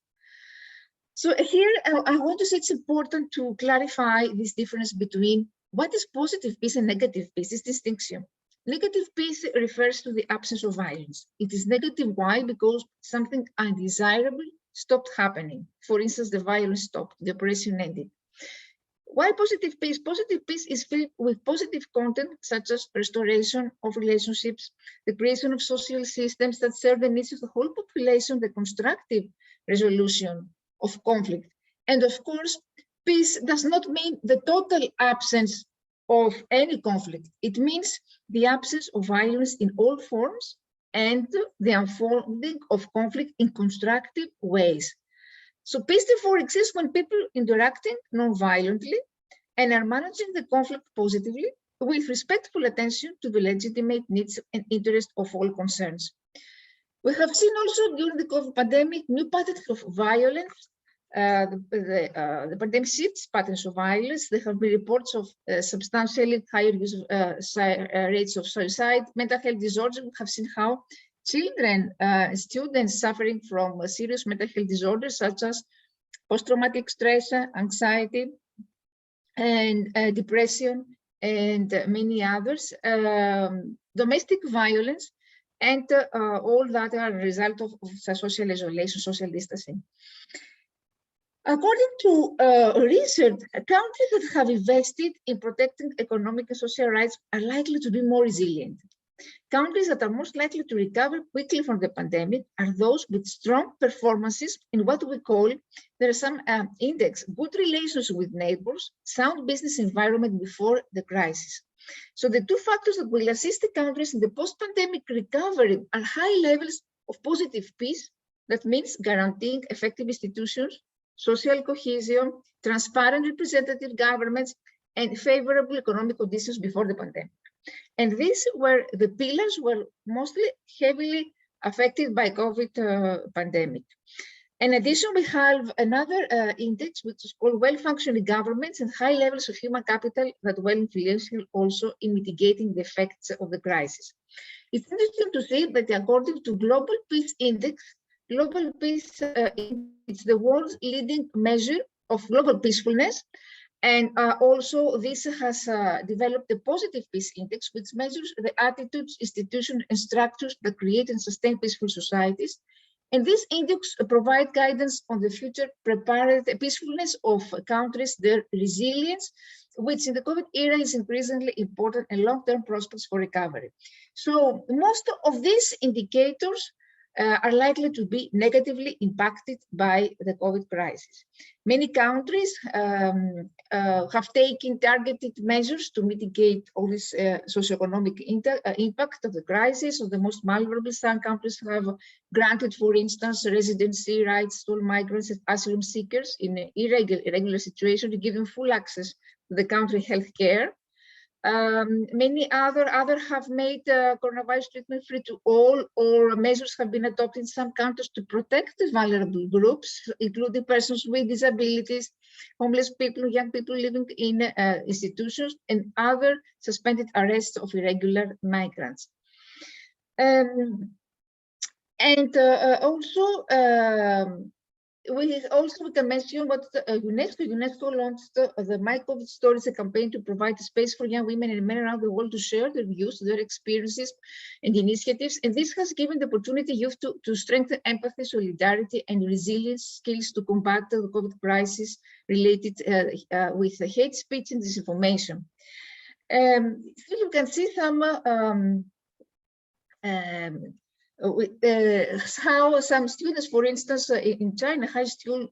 So here, I want to say it's important to clarify this difference between what is positive peace and negative peace, this distinction. Negative peace refers to the absence of violence. It is negative, why? Because something undesirable stopped happening. For instance, the violence stopped, the oppression ended. Why positive peace? Positive peace is filled with positive content, such as restoration of relationships, the creation of social systems that serve the needs of the whole population, the constructive resolution of conflict. And of course, peace does not mean the total absence of any conflict. It means the absence of violence in all forms and the unfolding of conflict in constructive ways. So peace therefore exists when people interacting non-violently and are managing the conflict positively with respectful attention to the legitimate needs and interests of all concerns. We have seen also during the COVID pandemic new patterns of violence. The pandemic shifts patterns of violence. There have been reports of substantially higher use of rates of suicide, mental health disorders. We have seen how children, students suffering from serious mental health disorders such as post-traumatic stress, anxiety, and depression, and many others, domestic violence, and all that are a result of social isolation, social distancing. According to research, countries that have invested in protecting economic and social rights are likely to be more resilient. Countries that are most likely to recover quickly from the pandemic are those with strong performances in what we call, there are some index, good relations with neighbors, sound business environment before the crisis. So the two factors that will assist the countries in the post-pandemic recovery are high levels of positive peace, that means guaranteeing effective institutions, social cohesion, transparent representative governments, and favorable economic conditions before the pandemic. And these were the pillars were mostly heavily affected by COVID pandemic. In addition, we have another index, which is called well-functioning governments and high levels of human capital that were influential also in mitigating the effects of the crisis. It's interesting to see that according to Global Peace Index, Global Peace it's the world's leading measure of global peacefulness. And also this has developed a positive peace index, which measures the attitudes, institutions, and structures that create and sustain peaceful societies. And this index provides guidance on the future prepared peacefulness of countries, their resilience, which in the COVID era is increasingly important, and long-term prospects for recovery. So most of these indicators are likely to be negatively impacted by the COVID crisis. Many countries have taken targeted measures to mitigate all this socioeconomic impact of the crisis. So the most vulnerable, some countries have granted, for instance, residency rights to all migrants and asylum seekers in an irregular situation to give them full access to the country health care. Many other have made coronavirus treatment free to all, or measures have been adopted in some countries to protect the vulnerable groups, including persons with disabilities, homeless people, young people living in institutions, and other suspended arrests of irregular migrants. Also, we can mention what UNESCO launched the My COVID Stories, a campaign to provide a space for young women and men around the world to share their views, their experiences and initiatives. And this has given the opportunity youth to strengthen empathy, solidarity and resilience skills to combat the COVID crisis related with hate speech and disinformation. Here you can see some how some students, for instance, in China, high school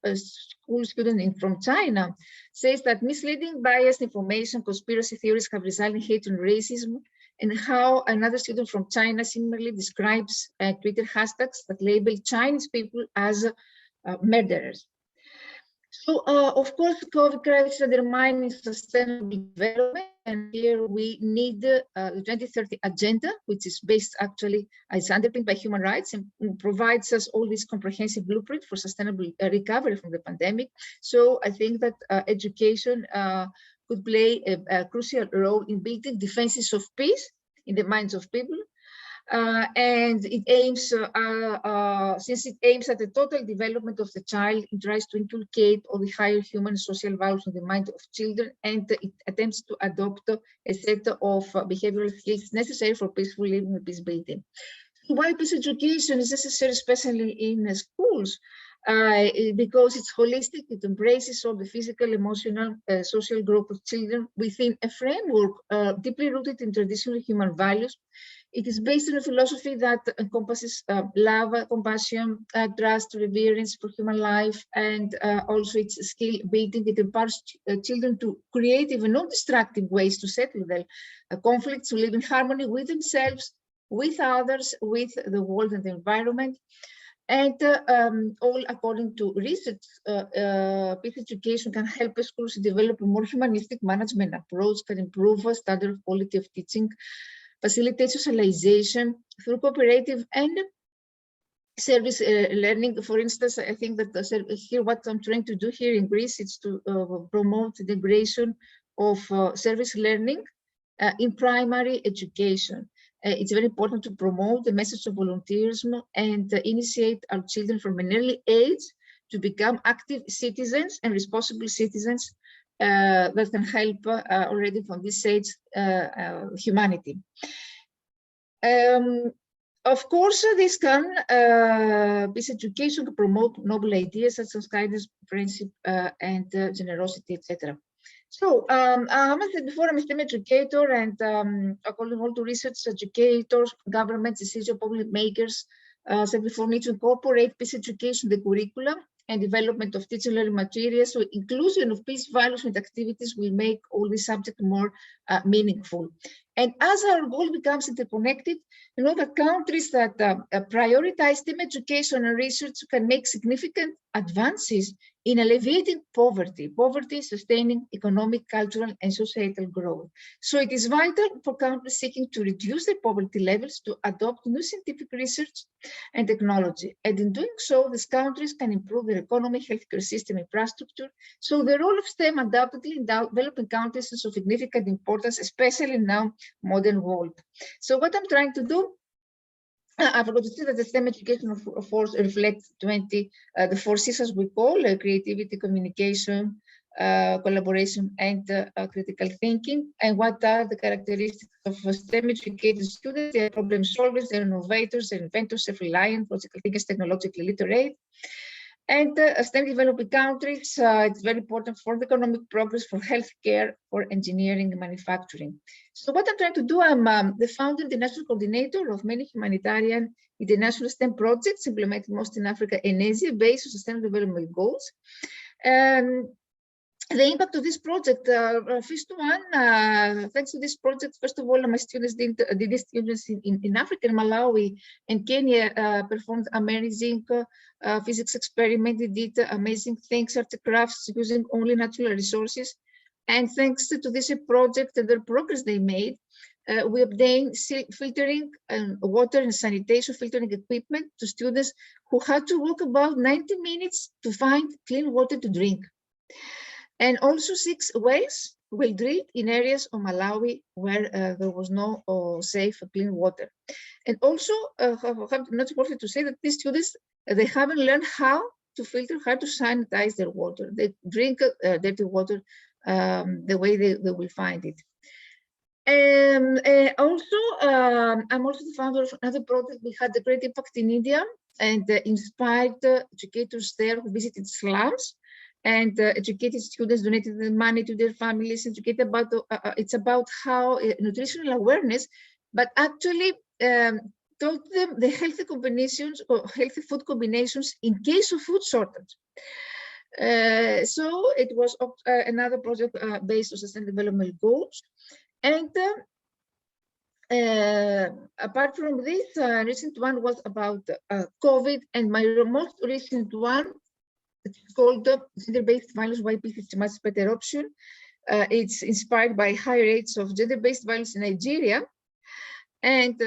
student from China, says that misleading, biased information, conspiracy theories have resulted in hate and racism, and how another student from China similarly describes Twitter hashtags that label Chinese people as murderers. So, of course, COVID crisis undermines sustainable development, and here we need the 2030 agenda, which is based actually, is underpinned by human rights and provides us all this comprehensive blueprint for sustainable recovery from the pandemic. So I think that education could play a crucial role in building defenses of peace in the minds of people. And it aims, since it aims at the total development of the child, it tries to inculcate all the higher human and social values in the mind of children, and it attempts to adopt a set of behavioral skills necessary for peaceful living and peace building. Why peace education is necessary, especially in schools? Because it's holistic, it embraces all the physical, emotional, social growth of children within a framework deeply rooted in traditional human values. It is based on a philosophy that encompasses love, compassion, trust, reverence for human life, and also its skill building. It empowers children to creative and non-destructive ways to settle their conflicts, to live in harmony with themselves, with others, with the world and the environment. And all according to research, peace education can help schools develop a more humanistic management approach, can improve a standard of quality of teaching, facilitate socialization through cooperative and service learning. For instance, I think that here what I'm trying to do here in Greece is to promote the integration of service learning in primary education. It's very important to promote the message of volunteerism and initiate our children from an early age to become active citizens and responsible citizens that can help already from this age humanity. Of course, this can, peace education can promote noble ideas such as kindness, friendship, and generosity, etc. So, as I said before, I'm a STEM educator, and according all to research, educators, governments, decision public makers said before need to incorporate peace education in the curriculum and development of teaching learning materials. So inclusion of peace values and activities will make all this subject more meaningful. And as our goal becomes interconnected, you know, the countries that prioritize STEM education and research can make significant advances in alleviating poverty, sustaining economic, cultural, and societal growth. So it is vital for countries seeking to reduce their poverty levels to adopt new scientific research and technology. And in doing so, these countries can improve their economy, healthcare system, infrastructure. So the role of STEM undoubtedly in developing countries is of significant importance, especially now modern world. So what I'm trying to do, I forgot to say that the STEM education of course reflects the 4 C's as we call creativity, communication, collaboration, and critical thinking. And what are the characteristics of STEM educated students? They are problem solvers, they're innovators, they're inventors, self-reliant, logical thinkers, technologically literate. And STEM developing countries, it's very important for the economic progress, for healthcare, for engineering and manufacturing. So what I'm trying to do, I'm the founder, the national coordinator of many humanitarian international STEM projects implemented most in Africa and Asia based on sustainable development goals. The impact of this project, first one, thanks to this project, first of all, my students did students in Africa, in Malawi and Kenya performed amazing physics experiment. They did amazing things, art crafts using only natural resources. And thanks to this project and the progress they made, we obtained filtering and water and sanitation filtering equipment to students who had to walk about 90 minutes to find clean water to drink. And also 6 wells were drilled in areas of Malawi where there was no safe clean water. And also, not important to say that these students, they haven't learned how to filter, how to sanitize their water. They drink dirty water the way they will find it. Also, I'm also the founder of another project. We had a great impact in India and inspired educators there who visited slums and educated students, donated the money to their families, educated about, it's about how nutritional awareness, but actually taught them the healthy combinations or healthy food combinations in case of food shortage. So it was another project based on sustainable development goals. And apart from this, recent one was about COVID, and my most recent one, it's called Gender-Based Violence, Why Peace is a Much Better Option. It's inspired by high rates of gender-based violence in Nigeria. And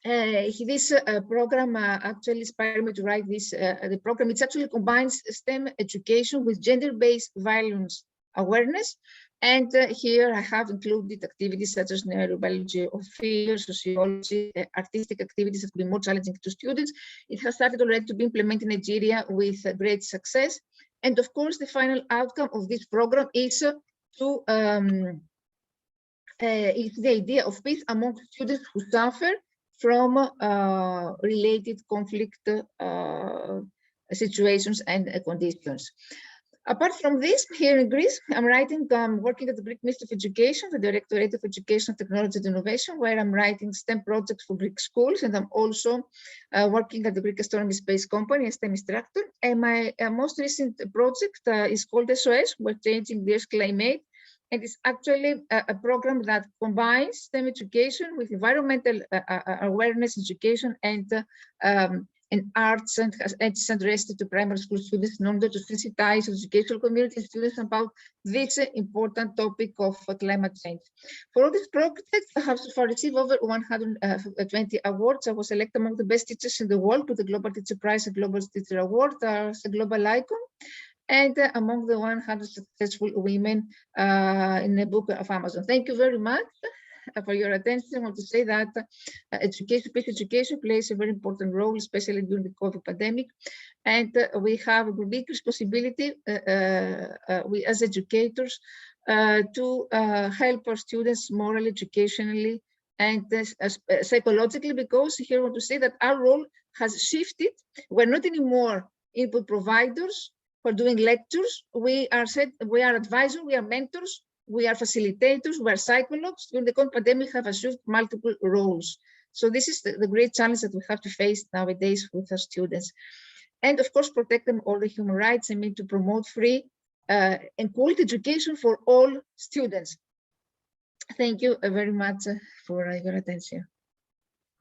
this program actually inspired me to write this. The program, it actually combines STEM education with gender-based violence awareness. And here I have included activities such as neurobiology of fear, sociology, artistic activities that will be more challenging to students. It has started already to be implemented in Nigeria with great success. And of course, the final outcome of this program is to is the idea of peace among students who suffer from related conflict situations and conditions. Apart from this, here in Greece, I'm working at the Greek Ministry of Education, the Directorate of Education, Technology and Innovation, where I'm writing STEM projects for Greek schools, and I'm also working at the Greek Astronomy Space Company as STEM instructor. And my most recent project is called SOS, We're Changing the Earth's Climate, and it's actually a program that combines STEM education with environmental awareness education and arts and it's addressed to primary school students in order to sensitize the educational community and students about this important topic of climate change. For all these projects, I have so far received over 120 awards. I was selected among the best teachers in the world to the Global Teacher Prize and Global Teacher Award as a global icon, and among the 100 successful women in the book of Amazon. Thank you very much for your attention. I want to say that education, peace education plays a very important role, especially during the COVID pandemic. And we have a big responsibility, we as educators, to help our students morally, educationally, and psychologically, because here I want to say that our role has shifted. We're not anymore input providers who are doing lectures. We are advisors, we are mentors, we are facilitators, we are psychologists. During the COVID pandemic, have assumed multiple roles. So this is the great challenge that we have to face nowadays with our students. And of course, protect them all the human rights. I mean, to promote free and quality education for all students. Thank you very much for your attention.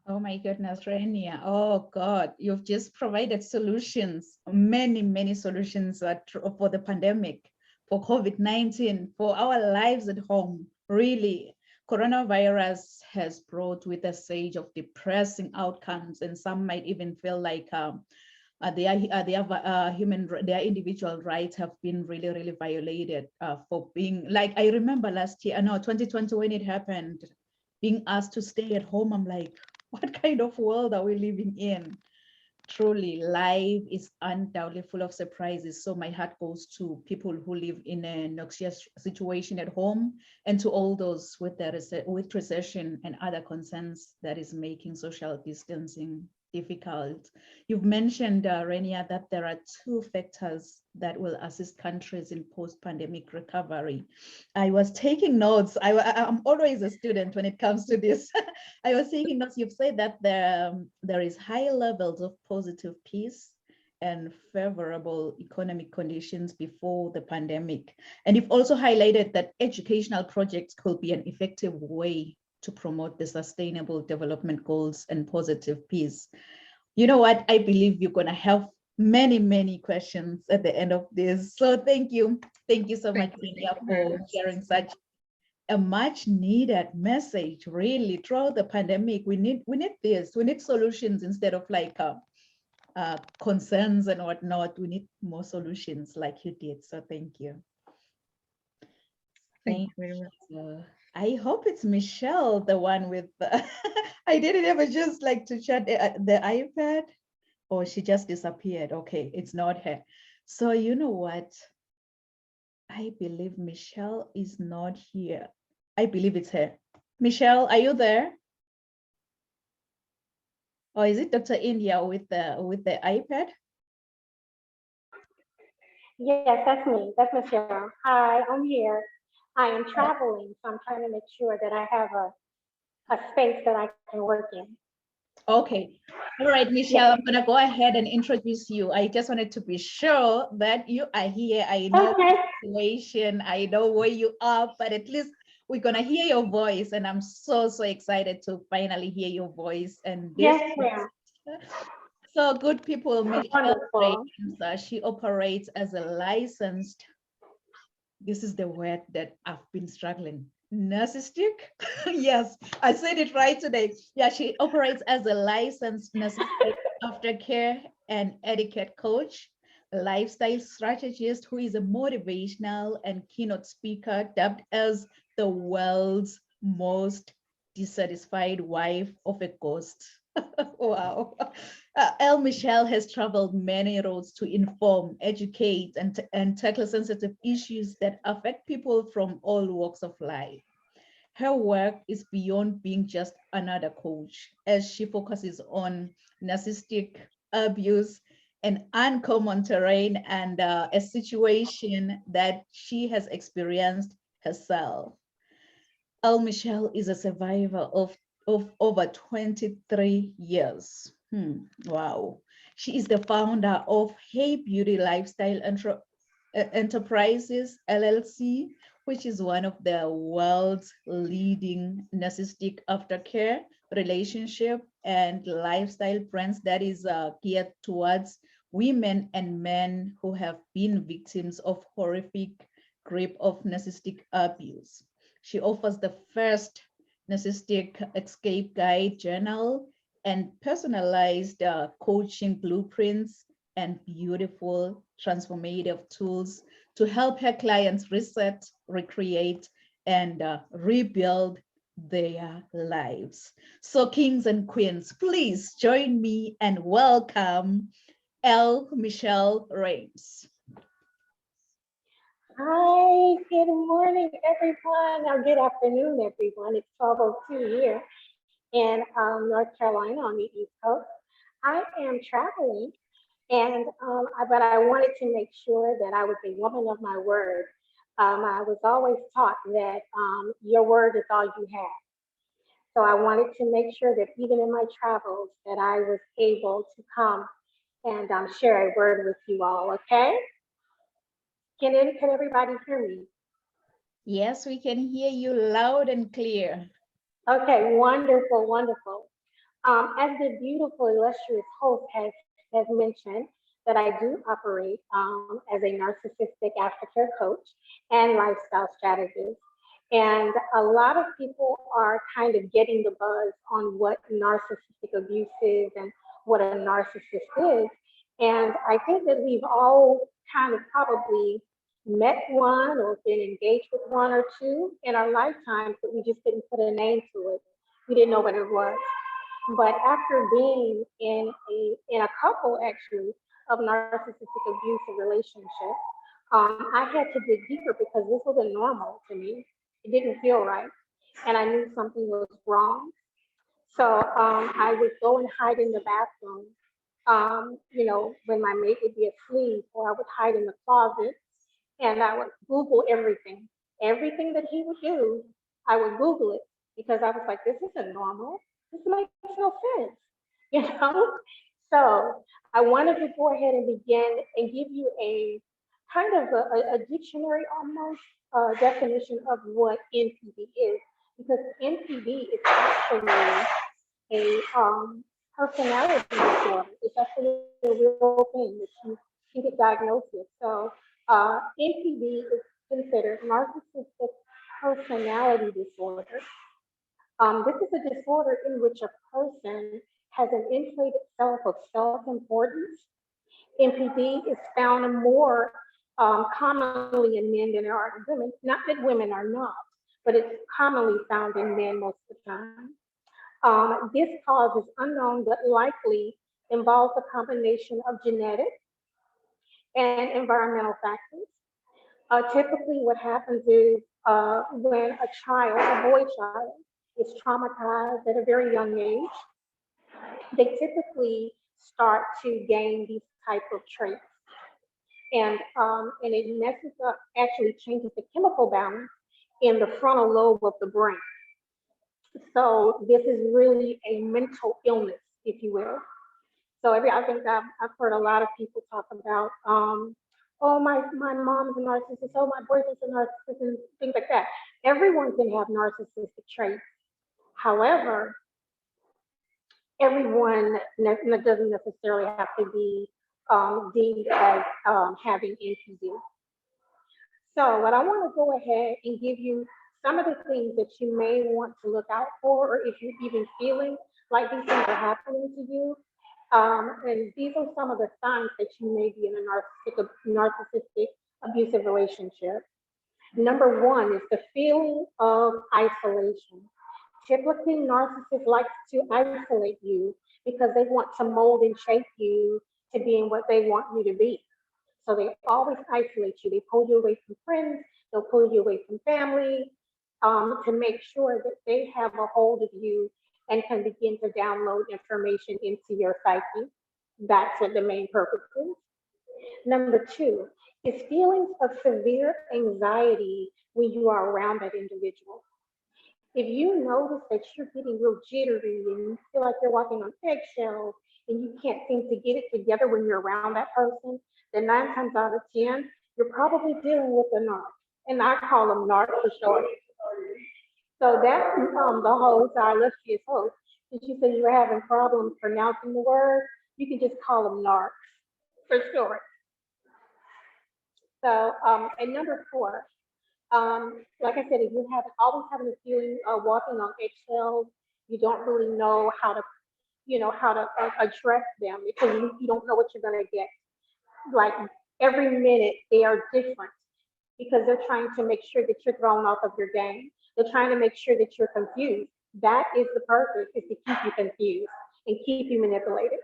Oh my goodness, Rania. Oh God, you've just provided solutions, many solutions for the pandemic, for COVID-19, for our lives at home. Really, coronavirus has brought with a surge of depressing outcomes, and some might even feel like their individual rights have been really violated for being, like, I remember last year, no, 2020 when it happened, being asked to stay at home. I'm like, what kind of world are we living in? Truly, life is undoubtedly full of surprises. So my heart goes to people who live in a noxious situation at home, and to all those with recession and other concerns that is making social distancing difficult. You've mentioned, Rania, that there are 2 factors that will assist countries in post-pandemic recovery. I was taking notes. I'm always a student when it comes to this. I was taking notes. You've said that there is high levels of positive peace and favorable economic conditions before the pandemic. And you've also highlighted that educational projects could be an effective way to promote the sustainable development goals and positive peace. You know what? I believe you're going to have many questions at the end of this. So thank you. Thank you so much, Rania, for sharing such a much needed message. Really, throughout the pandemic, we need this. We need solutions instead of like concerns and whatnot. We need more solutions like you did. So thank you. Thank you very much. I hope it's Michelle, the one with the I didn't ever just like to chat the iPad. Oh, she just disappeared. Okay, it's not her. So you know what? I believe Michelle is not here. I believe it's her. Michelle, are you there? Or is it Dr. India with the iPad? Yes, that's me. That's Michelle. Hi, I'm here. I am traveling, so I'm trying to make sure that I have a space that I can work in. Okay. All right, Michelle, I'm gonna go ahead and introduce you. I just wanted to be sure that you are here. I know Okay. the situation, I know where you are, but at least we're gonna hear your voice, and I'm so excited to finally hear your voice. And this, Yes, ma'am. so good people, Michelle Wonderful. Rains, she operates as a licensed, this is the word that I've been struggling, narcissistic. Yes, I said it right today. Yeah, she operates as a licensed narcissistic aftercare and etiquette coach, a lifestyle strategist who is a motivational and keynote speaker, dubbed as the world's most dissatisfied wife of a ghost. Wow. El Michelle has traveled many roads to inform, educate, and tackle sensitive issues that affect people from all walks of life. Her work is beyond being just another coach, as she focuses on narcissistic abuse, an uncommon terrain, and a situation that she has experienced herself. El Michelle is a survivor of over 23 years. Wow. She is the founder of Hey Beauty Lifestyle Enterprises, LLC, which is one of the world's leading narcissistic aftercare, relationship, and lifestyle brands that is geared towards women and men who have been victims of horrific grip of narcissistic abuse. She offers the first narcissistic escape guide journal and personalized coaching blueprints and beautiful transformative tools to help her clients reset, recreate, and rebuild their lives. So kings and queens, please join me and welcome El Michelle Rains. Hi, good morning, everyone, or good afternoon, everyone. It's 12:02 here in North Carolina on the East Coast. I am traveling, and but I wanted to make sure that I was a woman of my word. I was always taught that your word is all you have. So I wanted to make sure that even in my travels, that I was able to come and share a word with you all. Okay? Can everybody hear me? Yes, we can hear you loud and clear. Okay, wonderful, wonderful. As the beautiful, illustrious host has mentioned, that I do operate as a narcissistic aftercare coach and lifestyle strategist. And a lot of people are kind of getting the buzz on what narcissistic abuse is and what a narcissist is. And I think that we've all kind of probably met one or been engaged with one or two in our lifetimes, but we just didn't put a name to it. We didn't know what it was. But after being in a couple actually of narcissistic abusive relationships, I had to dig deeper because this wasn't normal to me. It didn't feel right, and I knew something was wrong. So I would go and hide in the bathroom, when my mate would be asleep, or I would hide in the closet, and I would Google everything. Everything that he would do, I would Google it because I was like, this isn't normal. This makes no sense, you know? So I wanted to go ahead and begin and give you a kind of a dictionary almost definition of what NPD is, because NPD is actually a personality disorder. It's actually a real thing that you can get diagnosed with. So NPD is considered narcissistic personality disorder. This is a disorder in which a person has an inflated self of self-importance. NPD is found more commonly in men than there are in women. Not that women are not, but it's commonly found in men most of the time. This cause is unknown, but likely involves a combination of genetic and environmental factors. Typically, what happens is when a child, a boy child, is traumatized at a very young age, they typically start to gain these type of traits. And it messes up, actually changes the chemical balance in the frontal lobe of the brain. So this is really a mental illness, if you will. So I think I've heard a lot of people talk about, oh, my mom's a narcissist, oh, my boyfriend's a narcissist, and things like that. Everyone can have narcissistic traits. However, everyone doesn't necessarily have to be deemed as having NPD. So what I want to go ahead and give you some of the things that you may want to look out for, or if you're even feeling like these things are happening to you. And these are some of the signs that you may be in a narcissistic abusive relationship. Number one is the feeling of isolation. Typically, narcissists like to isolate you because they want to mold and shape you to being what they want you to be. So they always isolate you. They pull you away from friends, they'll pull you away from family, to make sure that they have a hold of you and can begin to download information into your psyche. That's what the main purpose is. Number two is feelings of severe anxiety when you are around that individual. If you notice that you're getting real jittery and you feel like you're walking on eggshells and you can't seem to get it together when you're around that person, then 9 times out of 10, you're probably dealing with a narc. And I call them narc for short. So that's the host, our illustrious host. Since you said you were having problems pronouncing the word, you can just call them narcs for short. So, and number 4, like I said, if you have always having a feeling of walking on eggshells, you don't really know how to, how to address them because you don't know what you're going to get. Like every minute they are different because they're trying to make sure that you're thrown off of your game. They're trying to make sure that you're confused. That is the purpose, is to keep you confused and keep you manipulated.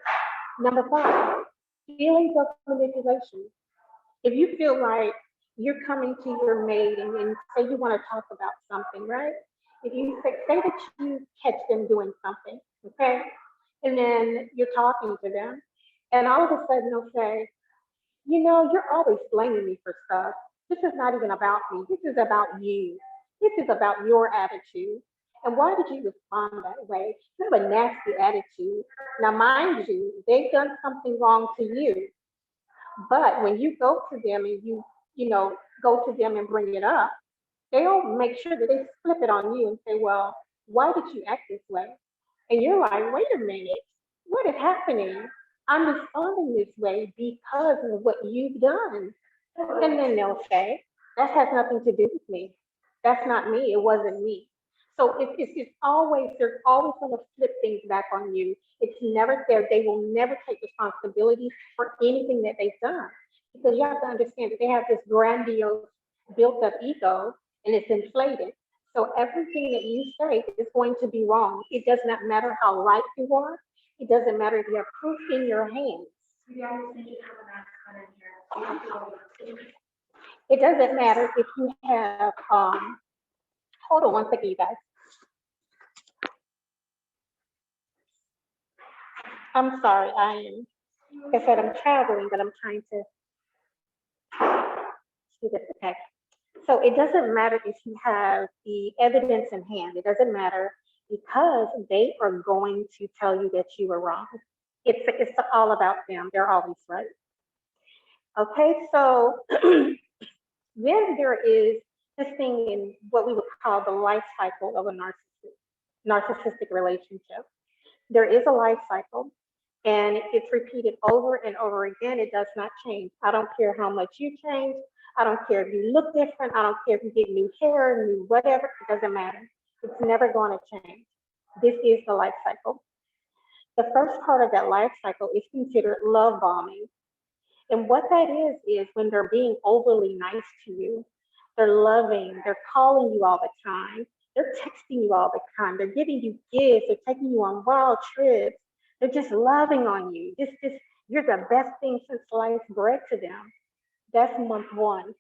Number 5, feelings of manipulation. If you feel like you're coming to your mate and say you want to talk about something, right? If you say that you catch them doing something, okay? And then you're talking to them, and all of a sudden they'll say, you're always blaming me for stuff. This is not even about me. This is about you. This is about your attitude. And why did you respond that way? You have a nasty attitude. Now, mind you, they've done something wrong to you. But when you go to them and go to them and bring it up, they'll make sure that they flip it on you and say, well, why did you act this way? And you're like, wait a minute, what is happening? I'm responding this way because of what you've done. And then they'll say, that has nothing to do with me. That's not me. It wasn't me. So it's always, they're always going to flip things back on you. It's never there. They will never take responsibility for anything that they've done. Because you have to understand that they have this grandiose built up ego and it's inflated. So everything that you say is going to be wrong. It does not matter how right you are. It doesn't matter if you have proof in your hands. It doesn't matter if you have, hold on one second, you guys. I'm sorry, like I said, I'm traveling, but I'm trying to do this, okay. So it doesn't matter if you have the evidence in hand. It doesn't matter because they are going to tell you that you were wrong. It's all about them. They're always right. Okay, so then there is this thing in what we would call the life cycle of a narcissistic relationship. There is a life cycle and it's repeated over and over again. It does not change. I don't care how much you change. I don't care if you look different. I don't care if you get new hair, new whatever. It doesn't matter. It's never going to change. This is the life cycle. The first part of that life cycle is considered love bombing. And what that is when they're being overly nice to you, they're loving, they're calling you all the time, they're texting you all the time, they're giving you gifts, they're taking you on wild trips, They're just loving on you. You're the best thing since sliced bread to them. That's month one.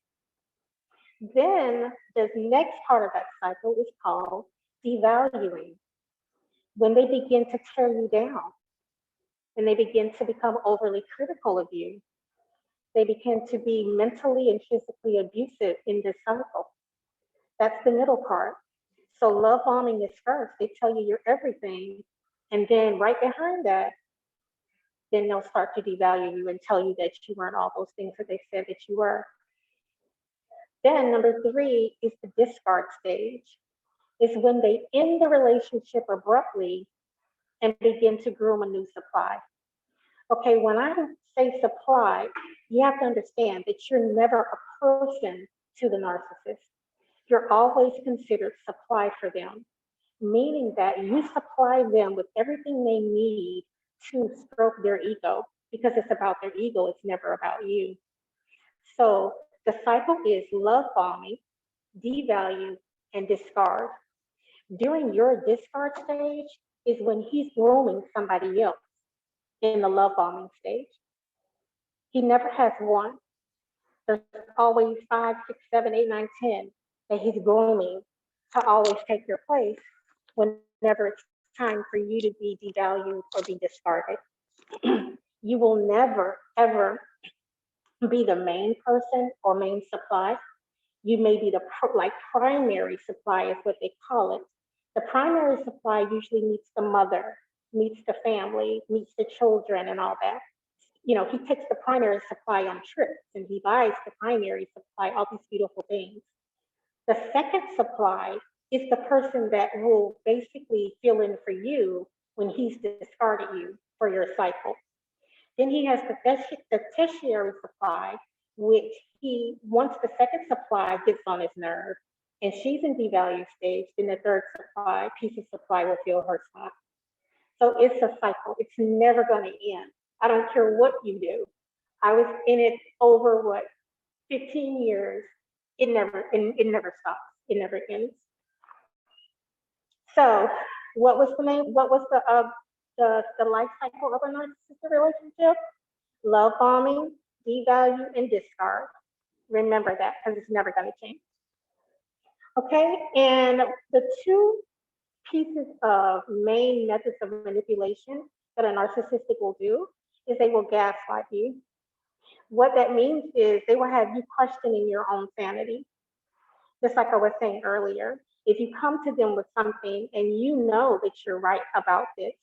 Then the next part of that cycle is called devaluing. When they begin to tear you down, when they begin to become overly critical of you, they begin to be mentally and physically abusive in this cycle. That's the middle part. So love bombing is first. They tell you you're everything. And then right behind that, then they'll start to devalue you and tell you that you weren't all those things that they said that you were. Then number three is the discard stage. Is when they end the relationship abruptly and begin to groom a new supply. Okay, when I say supply, you have to understand that you're never a person to the narcissist. You're always considered supply for them, meaning that you supply them with everything they need to stroke their ego, because it's about their ego, it's never about you. So the cycle is love bombing, devalue, and discard. During your discard stage is when he's grooming somebody else in the love bombing stage. He never has one. There's always 5, 6, 7, 8, 9, 10 that he's grooming to always take your place whenever it's time for you to be devalued or be discarded. You will never, ever be the main person or main supply. You may be the primary supply is what they call it. The primary supply usually meets the mother, meets the family, meets the children and all that. You know, he takes the primary supply on trips and he buys the primary supply all these beautiful things. The second supply is the person that will basically fill in for you when he's discarded you for your cycle. Then he has the tertiary supply, which once the second supply gets on his nerve and she's in devalue stage, then the third piece of supply will fill her spot. So it's a cycle. It's never going to end. I don't care what you do. I was in it over 15 years. It never stops. It never ends. So what was the life cycle of a narcissistic relationship? Love bombing, devalue, and discard. Remember that because it's never going to change. Okay, and the two pieces of main methods of manipulation that a narcissistic will do is they will gaslight you. What that means is they will have you questioning your own sanity. Just like I was saying earlier, if you come to them with something and you know that you're right about this,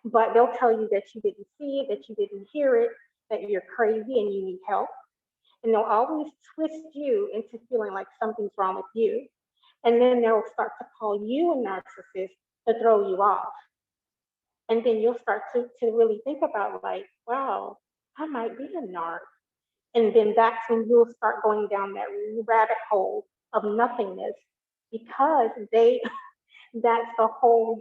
but they'll tell you that you didn't see it, that you didn't hear it, that you're crazy and you need help. And they'll always twist you into feeling like something's wrong with you. And then they'll start to call you a narcissist to throw you off. And then you'll start to really think about like, wow, I might be a narc. And then that's when you'll start going down that rabbit hole of nothingness because that's the whole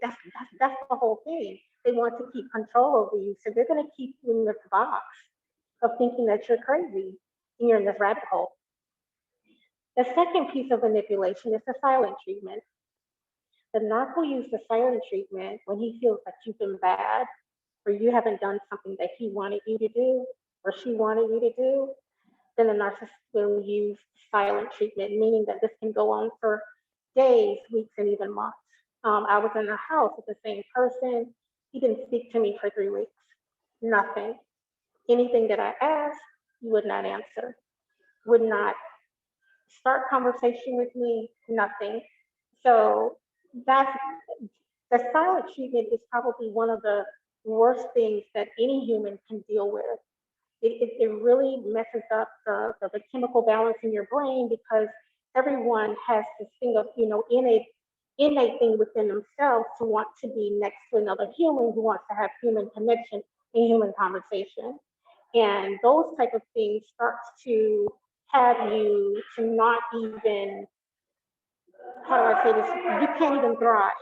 thing. They want to keep control over you. So they're going to keep you in this box of thinking that you're crazy and you're in this rabbit hole. The second piece of manipulation is the silent treatment. The narc will use the silent treatment when he feels like you've been bad or you haven't done something that he wanted you to do or she wanted you to do. Then the narcissist will use silent treatment, meaning that this can go on for days, weeks, and even months. I was in a house with the same person. He didn't speak to me for 3 weeks. Nothing. Anything that I asked, he would not answer. Would not start conversation with me, nothing. So that's the silent treatment is probably one of the worst things that any human can deal with. It really messes up the chemical balance in your brain because everyone has this thing of, innate thing within themselves to want to be next to another human who wants to have human connection and human conversation. And those type of things starts to have you to not even, how do I say this? You can't even thrive.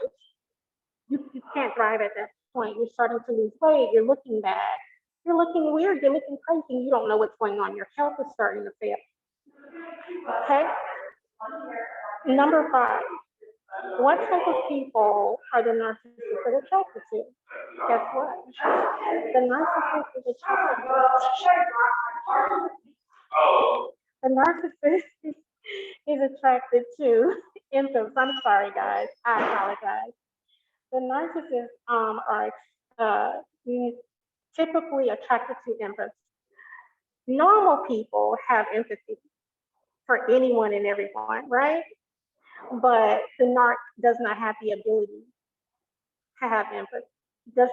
You can't thrive at that point. You're starting to lose weight. You're looking bad. You're looking weird. You're looking crazy. You don't know what's going on. Your health is starting to fail. Okay. Number 5. What type of people are the narcissists that are attracted to? guess what? The narcissist is attracted. The narcissist is attracted to empaths. I'm sorry, guys. I apologize. The narcissists are typically attracted to empaths. Normal people have empathy for anyone and everyone, right? But the narc does not have the ability to have empathy. He does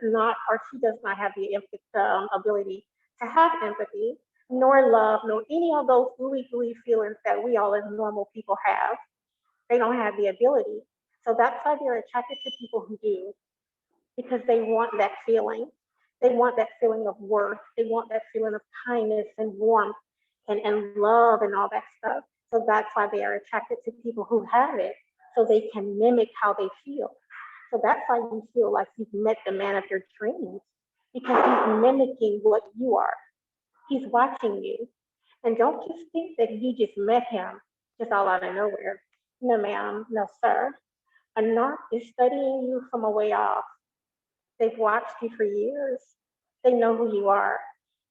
not, or she does not have the ability to have empathy, nor love, nor any of those gooey feelings that we all as normal people have. They don't have the ability. So that's why they're attracted to people who do, because they want that feeling. They want that feeling of worth. They want that feeling of kindness and warmth and love and all that stuff. So that's why they are attracted to people who have it, so they can mimic how they feel. So that's why you feel like you've met the man of your dreams, because he's mimicking what you are. He's watching you. And don't just think that you just met him just all out of nowhere. No, ma'am, no, sir. A narc is studying you from a way off. They've watched you for years. They know who you are.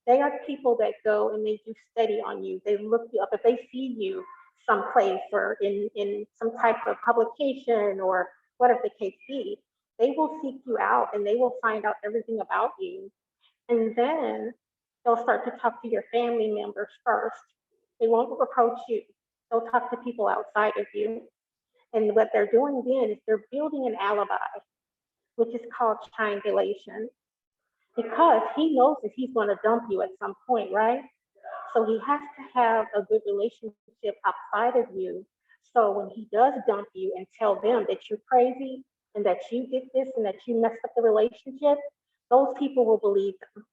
They are people that go and they do study on you. They look you up. If they see you someplace or in some type of publication or whatever the case be, they will seek you out and they will find out everything about you. And then they'll start to talk to your family members first. They won't approach you. They'll talk to people outside of you. And what they're doing then is they're building an alibi, which is called triangulation, because he knows that he's going to dump you at some point, right? So he has to have a good relationship outside of you. So when he does dump you and tell them that you're crazy and that you did this and that you messed up the relationship, those people will believe them.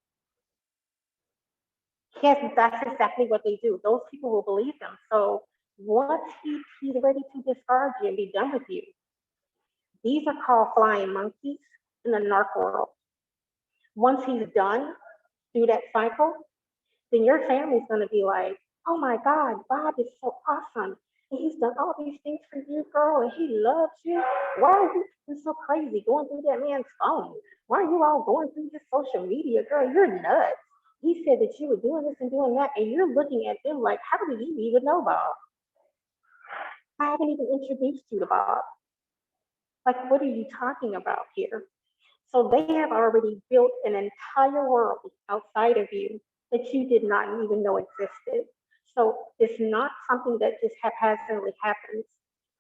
Yes, that's exactly what they do. Those people will believe them. So once he's ready to discard you and be done with you, these are called flying monkeys in the narc world. Once he's done through that cycle, then your family's gonna be like, oh my God, Bob is so awesome. And he's done all these things for you, girl, and he loves you. Why are you being so crazy going through that man's phone? Why are you all going through his social media, girl? You're nuts. He said that you were doing this and doing that, and you're looking at them like, how do you even know Bob? I haven't even introduced you to Bob. Like, what are you talking about here? So they have already built an entire world outside of you that you did not even know existed. So it's not something that just haphazardly happens.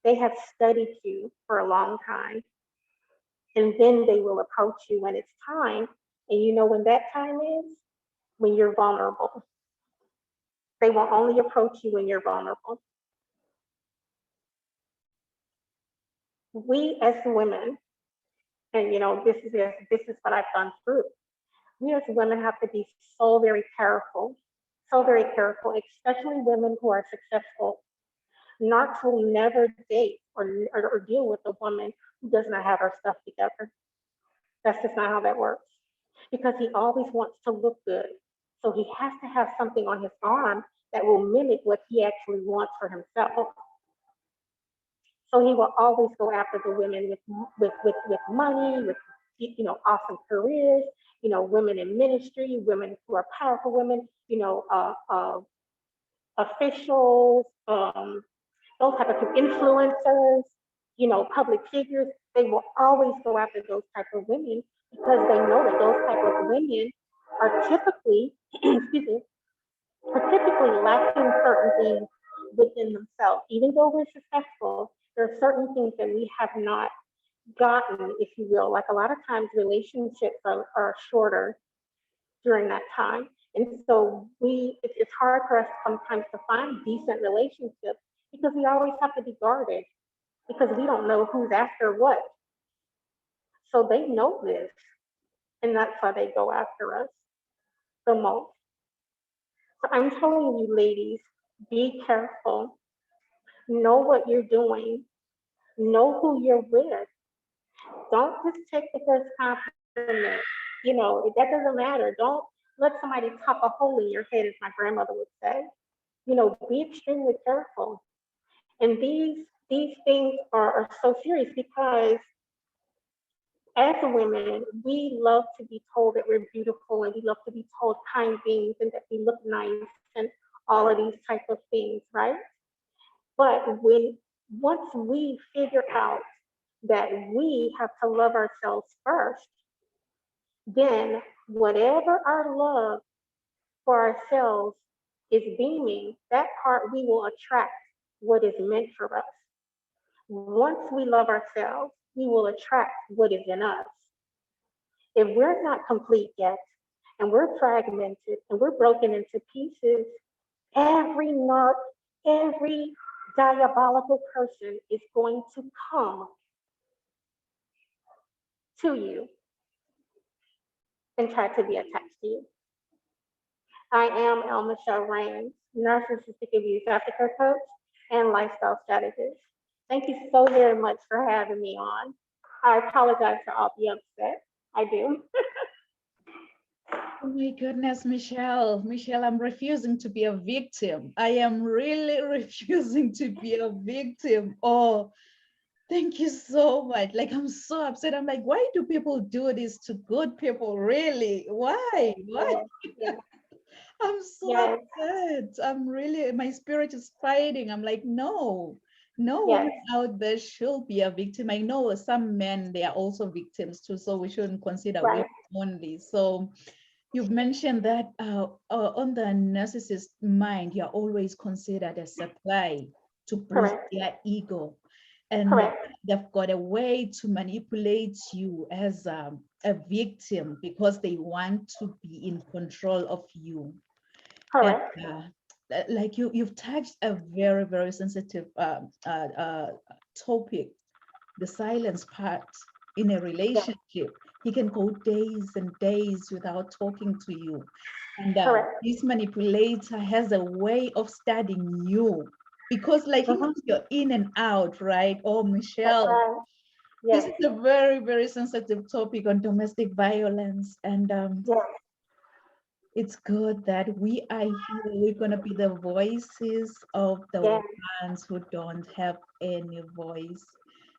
They have studied you for a long time. And then they will approach you when it's time. And you know when that time is? When you're vulnerable. They will only approach you when you're vulnerable. We as women, and you know, this is what I've gone through. We as women have to be so very careful, especially women who are successful. Narcs will never date or deal with a woman who does not have her stuff together. That's just not how that works, because he always wants to look good. So he has to have something on his arm that will mimic what he actually wants for himself. So he will always go after the women with money, with awesome careers, women in ministry, women who are powerful women, officials, those type of influencers, public figures. They will always go after those type of women because they know that those type of women are typically, excuse me, are typically lacking certain things within themselves. Even though we're successful, there are certain things that we have not gotten, if you will. Like a lot of times relationships are shorter during that time. And so it's hard for us sometimes to find decent relationships because we always have to be guarded because we don't know who's after what. So they know this, and that's why they go after us the most. So I'm telling you, ladies, be careful. Know what you're doing. Know who you're with. Don't just take the first compliment. That doesn't matter. Don't let somebody talk a hole in your head, as my grandmother would say. Be extremely careful. And these things are so serious because as women, we love to be told that we're beautiful, and we love to be told kind things and that we look nice and all of these type of things, right? But once we figure out that we have to love ourselves first, then whatever our love for ourselves is beaming, that part we will attract what is meant for us. Once we love ourselves, we will attract what is in us. If we're not complete yet, and we're fragmented, and we're broken into pieces, every narc, every diabolical person is going to come to you and try to be attached to you. I am El Michelle Rains, narcissistic abuse aftercare coach and lifestyle strategist. Thank you so very much for having me on. I apologize for all the upset. I do. Oh my goodness, Michelle. Michelle, I'm refusing to be a victim. I am really refusing to be a victim. Oh, thank you so much. Like, I'm so upset. I'm like, why do people do this to good people? Really? Why? Why? Yes. I'm so Yes. upset. I'm really, my spirit is fighting. I'm like, no Yes. woman out there should be a victim. I know some men, they are also victims too, so we shouldn't consider Right. women only. So you've mentioned that on the narcissist mind, you're always considered a supply to boost Correct. their ego. And Correct. they've got a way to manipulate you as a victim because they want to be in control of you. And, Correct. like you've touched a very, very sensitive topic, the silence part in a relationship. He can go days and days without talking to you. And Correct. this manipulator has a way of studying you because like he Mhm. knows you're in and out, right? Oh, That's Michelle, right. this Yes. is a very, very sensitive topic on domestic violence. And Yes. it's good that we are here. We're going to be the voices of the Yes. ones who don't have any voice.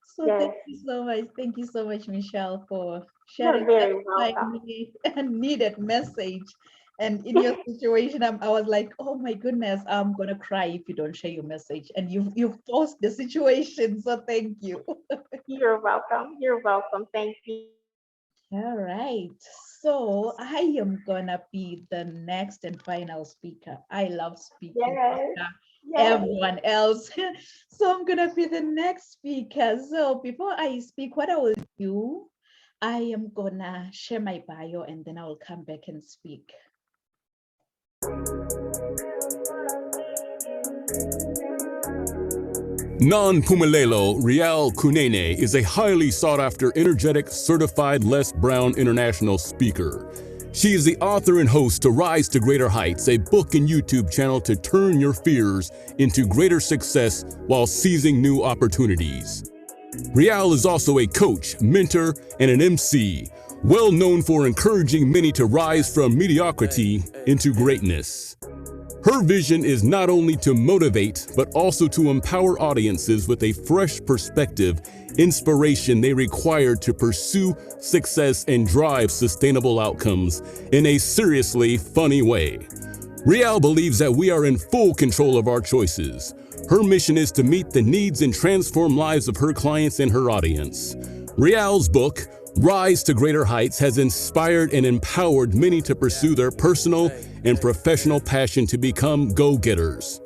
So Yes. thank you so much. Thank you so much, Michelle, for You're sharing very that welcome. timely and needed message. And in your situation, I was like, oh my goodness, I'm going to cry if you don't share your message. And you've forced the situation. So thank you. You're welcome. You're welcome. Thank you. All right, so I am gonna be the next and final speaker. I love speaking Yes. after Yes. everyone else. So I'm gonna be the next speaker. So before I speak, what I will do, I am gonna share my bio and then I will come back and speak. Non-Pumelelo Rial Kunene is a highly sought-after, energetic, certified Les Brown International speaker. She is the author and host to Rise to Greater Heights, a book and YouTube channel to turn your fears into greater success while seizing new opportunities. Rial is also a coach, mentor, and an MC, well known for encouraging many to rise from mediocrity into greatness. Her vision is not only to motivate, but also to empower audiences with a fresh perspective, inspiration they require to pursue success and drive sustainable outcomes in a seriously funny way. Rial believes that we are in full control of our choices. Her mission is to meet the needs and transform lives of her clients and her audience. Rial's book, Rise to Greater Heights, has inspired and empowered many to pursue their personal and professional passion to become go-getters.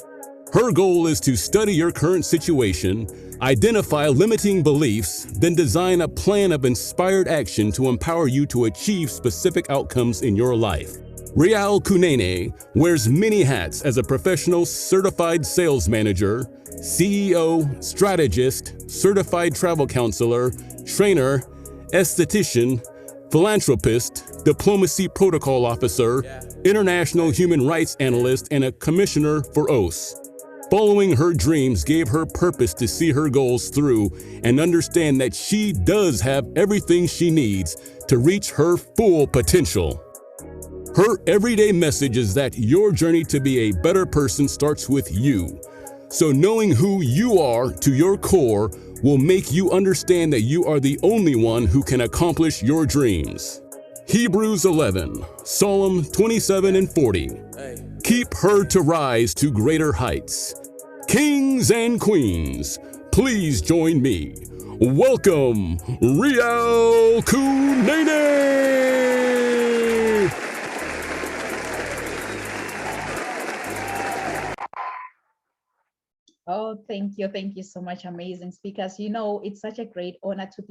Her goal is to study your current situation, identify limiting beliefs, then design a plan of inspired action to empower you to achieve specific outcomes in your life. Rial Kunene wears many hats as a professional certified sales manager, CEO, strategist, certified travel counselor, trainer, esthetician, philanthropist, diplomacy protocol officer, international human rights analyst, and a commissioner for OAS. Following her dreams gave her purpose to see her goals through and understand that she does have everything she needs to reach her full potential. Her everyday message is that your journey to be a better person starts with you. So knowing who you are to your core will make you understand that you are the only one who can accomplish your dreams. Hebrews 11, Psalm 27 and 40. Keep her to rise to greater heights. Kings and queens, please join me. Welcome, Riel Kunene! Oh, thank you. Thank you so much, amazing speakers. You know, it's such a great honor to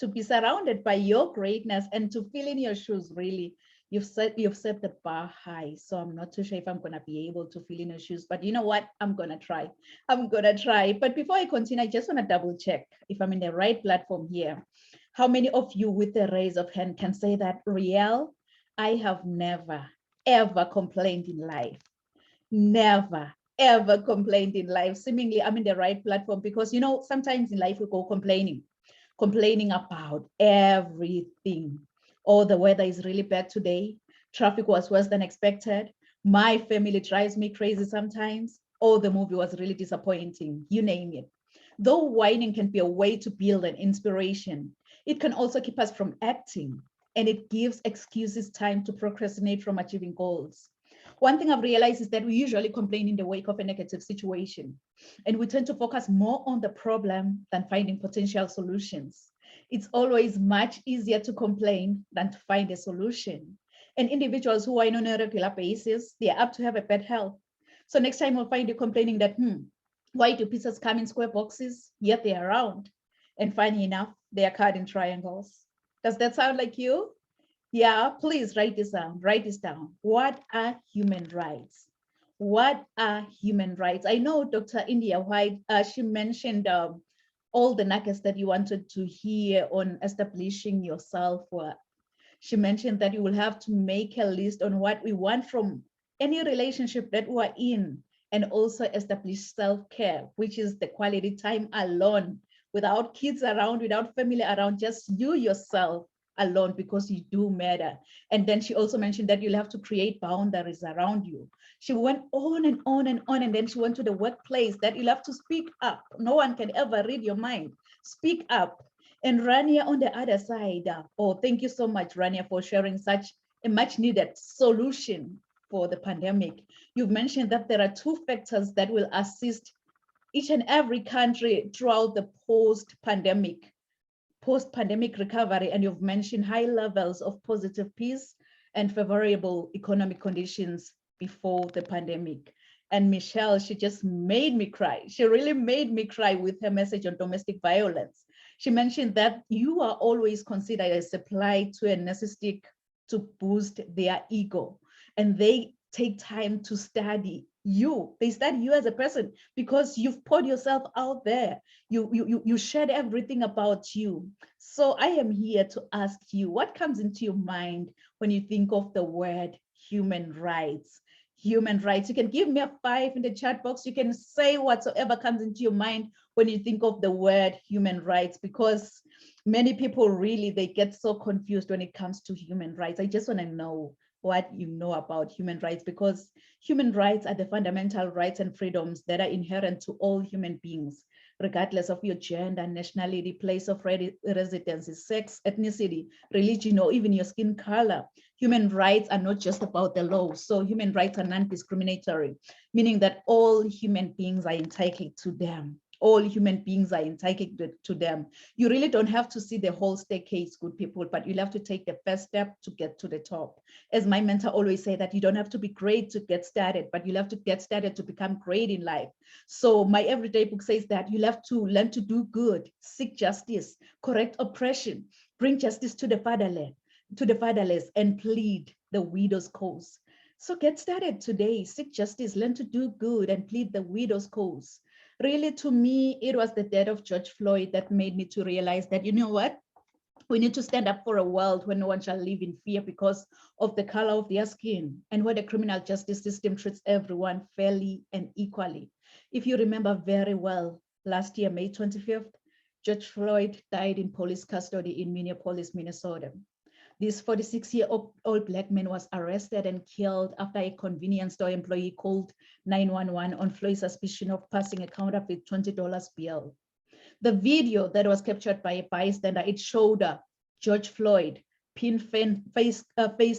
be surrounded by your greatness and to fill in your shoes, really. You've set the bar high. So I'm not too sure if I'm gonna be able to fill in your shoes, but you know what? I'm gonna try. But before I continue, I just wanna double check if I'm in the right platform here. How many of you with a raise of hand can say that, Riel, I have never, ever complained in life? Never, ever complained in life. Seemingly I'm in the right platform because, you know, sometimes in life we go complaining about everything. Oh, the weather is really bad today. Traffic was worse than expected. My family drives me crazy sometimes. Oh, the movie was really disappointing. You name it. Though whining can be a way to build an inspiration, it can also keep us from acting, and it gives excuses time to procrastinate from achieving goals. One thing I've realized is that we usually complain in the wake of a negative situation, and we tend to focus more on the problem than finding potential solutions. It's always much easier to complain than to find a solution. And individuals who whine on a regular basis, they are apt to have a bad health. So next time we'll find you complaining that, why do pizzas come in square boxes, yet they're round? And funny enough, they are cut in triangles. Does that sound like you? Yeah, please write this down. What are human rights? What are human rights? I know Dr. India White, she mentioned all the nuggets that you wanted to hear on establishing your self-worth. She mentioned that you will have to make a list on what we want from any relationship that we're in, and also establish self-care, which is the quality time alone, without kids around, without family around, just you yourself alone, because you do matter. And then she also mentioned that you'll have to create boundaries around you. She went on and on and on, and then she went to the workplace that you'll have to speak up. No one can ever read your mind. Speak up. And Rania on the other side, oh, thank you so much, Rania, for sharing such a much needed solution for the pandemic. You've mentioned that there are two factors that will assist each and every country throughout the post-pandemic recovery, and you've mentioned high levels of positive peace and favorable economic conditions before the pandemic. And Michelle, she just made me cry. She really made me cry with her message on domestic violence. She mentioned that you are always considered a supply to a narcissistic to boost their ego, and they take time to study you. They study you as a person because you've poured yourself out there. You shared everything about you. So I am here to ask you, what comes into your mind when you think of the word human rights? Human rights. You can give me a 5 in the chat box. You can say whatsoever comes into your mind when you think of the word human rights, because many people really, they get so confused when it comes to human rights. I just want to know what you know about human rights, because human rights are the fundamental rights and freedoms that are inherent to all human beings, regardless of your gender, nationality, place of residency, sex, ethnicity, religion, or even your skin color. Human rights are not just about the law. So human rights are non-discriminatory, meaning that all human beings are entitled to them. All human beings are entitled to them. You really don't have to see the whole staircase, good people, but you'll have to take the first step to get to the top. As my mentor always say, that you don't have to be great to get started, but you'll have to get started to become great in life. So my everyday book says that you'll have to learn to do good, seek justice, correct oppression, bring justice to the fatherless, and plead the widow's cause. So get started today, seek justice, learn to do good, and plead the widow's cause. Really, to me, it was the death of George Floyd that made me to realize that, you know what? We need to stand up for a world where no one shall live in fear because of the color of their skin, and where the criminal justice system treats everyone fairly and equally. If you remember very well, last year, May 25th, George Floyd died in police custody in Minneapolis, Minnesota. This 46-year-old Black man was arrested and killed after a convenience store employee called 911 on Floyd's suspicion of passing a counterfeit $20 bill. The video that was captured by a bystander, it showed George Floyd pinned face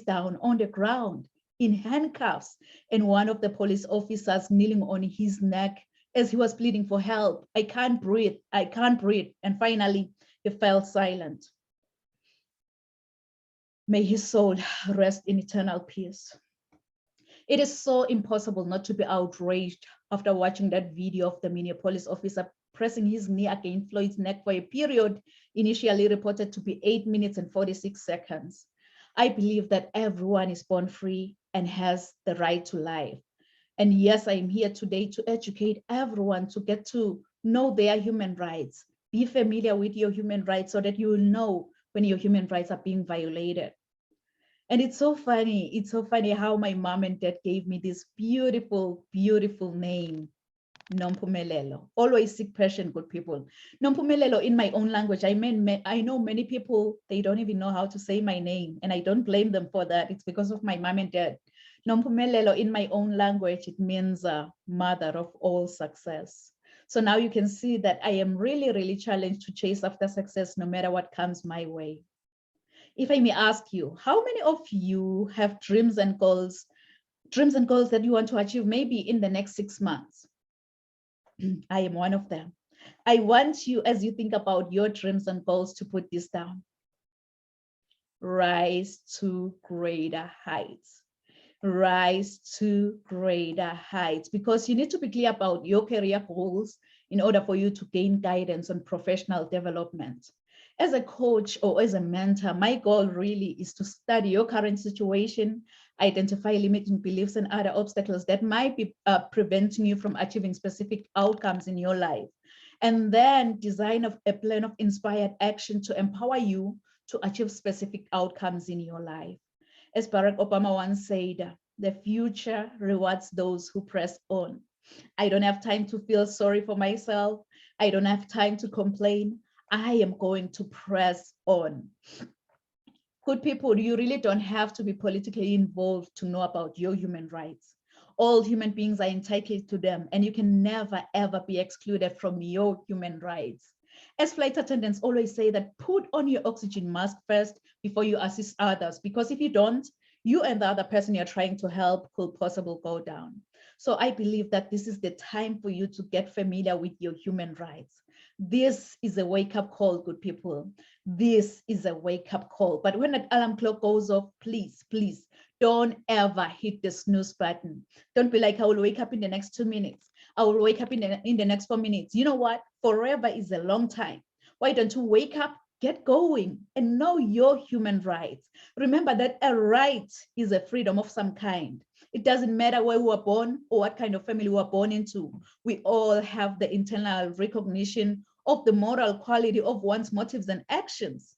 down on the ground in handcuffs, and one of the police officers kneeling on his neck as he was pleading for help. I can't breathe, I can't breathe. And finally, he fell silent. May his soul rest in eternal peace. It is so impossible not to be outraged after watching that video of the Minneapolis officer pressing his knee against Floyd's neck for a period initially reported to be 8 minutes and 46 seconds. I believe that everyone is born free and has the right to life. And yes, I am here today to educate everyone to get to know their human rights. Be familiar with your human rights so that you will know when your human rights are being violated. And it's so funny how my mom and dad gave me this beautiful, beautiful name, Nompumelelo. Always seek passion, good people. Nompumelelo in my own language. I know many people, they don't even know how to say my name, and I don't blame them for that. It's because of my mom and dad. Nompumelelo in my own language, it means mother of all success. So now you can see that I am really, really challenged to chase after success no matter what comes my way. If I may ask you, how many of you have dreams and goals that you want to achieve maybe in the next 6 months? I am one of them. I want you, as you think about your dreams and goals, to put this down. Rise to greater heights. Rise to greater heights, because you need to be clear about your career goals in order for you to gain guidance on professional development. As a coach or as a mentor, my goal really is to study your current situation, identify limiting beliefs and other obstacles that might be preventing you from achieving specific outcomes in your life, and then design a plan of inspired action to empower you to achieve specific outcomes in your life. As Barack Obama once said, the future rewards those who press on. I don't have time to feel sorry for myself. I don't have time to complain. I am going to press on. Good people, you really don't have to be politically involved to know about your human rights. All human beings are entitled to them, and you can never, ever be excluded from your human rights. As flight attendants always say, that put on your oxygen mask first before you assist others, because if you don't, you and the other person you're trying to help could possibly go down. So I believe that this is the time for you to get familiar with your human rights. This is a wake-up call, good people. This is a wake-up call. But when that alarm clock goes off, please, please, don't ever hit the snooze button. Don't be like, I will wake up in the next 2 minutes. I will wake up in the next 4 minutes. You know what? Forever is a long time. Why don't you wake up, get going, and know your human rights? Remember that a right is a freedom of some kind. It doesn't matter where we were born or what kind of family we were born into. We all have the internal recognition of the moral quality of one's motives and actions.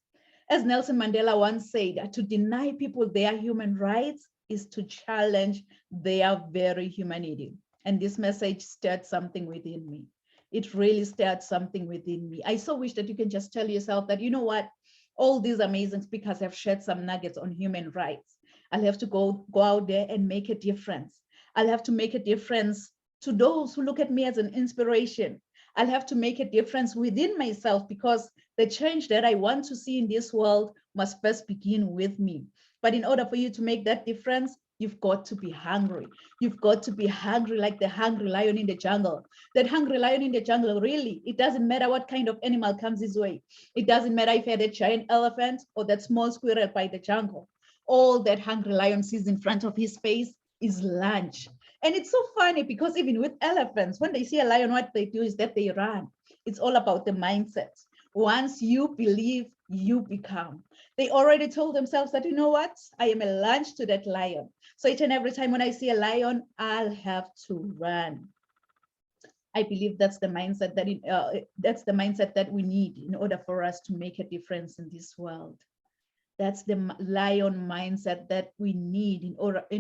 As Nelson Mandela once said, to deny people their human rights is to challenge their very humanity. And this message stirred something within me. It really stirred something within me. I so wish that you can just tell yourself that, you know what, all these amazing speakers have shared some nuggets on human rights. I'll have to go out there and make a difference. I'll have to make a difference to those who look at me as an inspiration. I'll have to make a difference within myself, because the change that I want to see in this world must first begin with me. But in order for you to make that difference, you've got to be hungry. You've got to be hungry like the hungry lion in the jungle. That hungry lion in the jungle, really, it doesn't matter what kind of animal comes his way. It doesn't matter if he had a giant elephant or that small squirrel by the jungle. All that hungry lion sees in front of his face is lunch. And it's so funny, because even with elephants, when they see a lion, what they do is that they run. It's all about the mindset. Once you believe, you become. They already told themselves that, you know what, I am a lunch to that lion. So each and every time when I see a lion, I'll have to run. I believe that's the mindset that we need in order for us to make a difference in this world. That's the lion mindset that we need in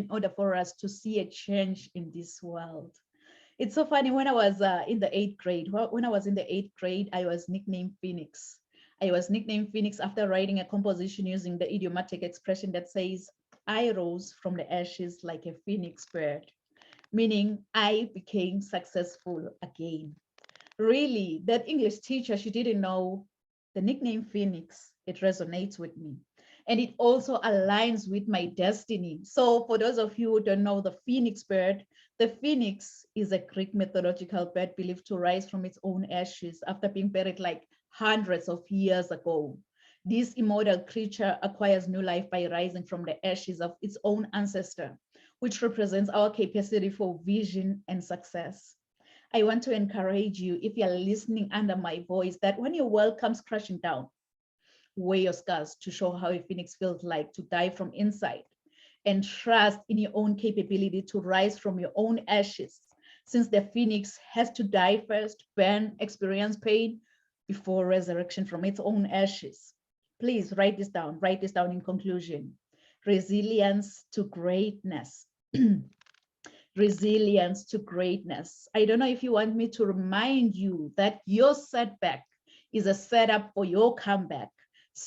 order for us to see a change in this world. It's so funny, when I was in the 8th grade, I was nicknamed Phoenix. I was nicknamed Phoenix after writing a composition using the idiomatic expression that says, I rose from the ashes like a phoenix bird, meaning I became successful again. Really, that English teacher, she didn't know the nickname Phoenix. It resonates with me. And it also aligns with my destiny. So for those of you who don't know the phoenix bird, the phoenix is a Greek mythological bird believed to rise from its own ashes after being buried like hundreds of years ago. This immortal creature acquires new life by rising from the ashes of its own ancestor, which represents our capacity for vision and success. I want to encourage you, if you're listening under my voice, that when your world comes crashing down, wear your scars to show how a phoenix feels like to die from inside, and trust in your own capability to rise from your own ashes, since the phoenix has to die first, burn, experience pain before resurrection from its own ashes. Please write this down in conclusion. Resilience to greatness. Resilience to greatness. I don't know if you want me to remind you that your setback is a setup for your comeback.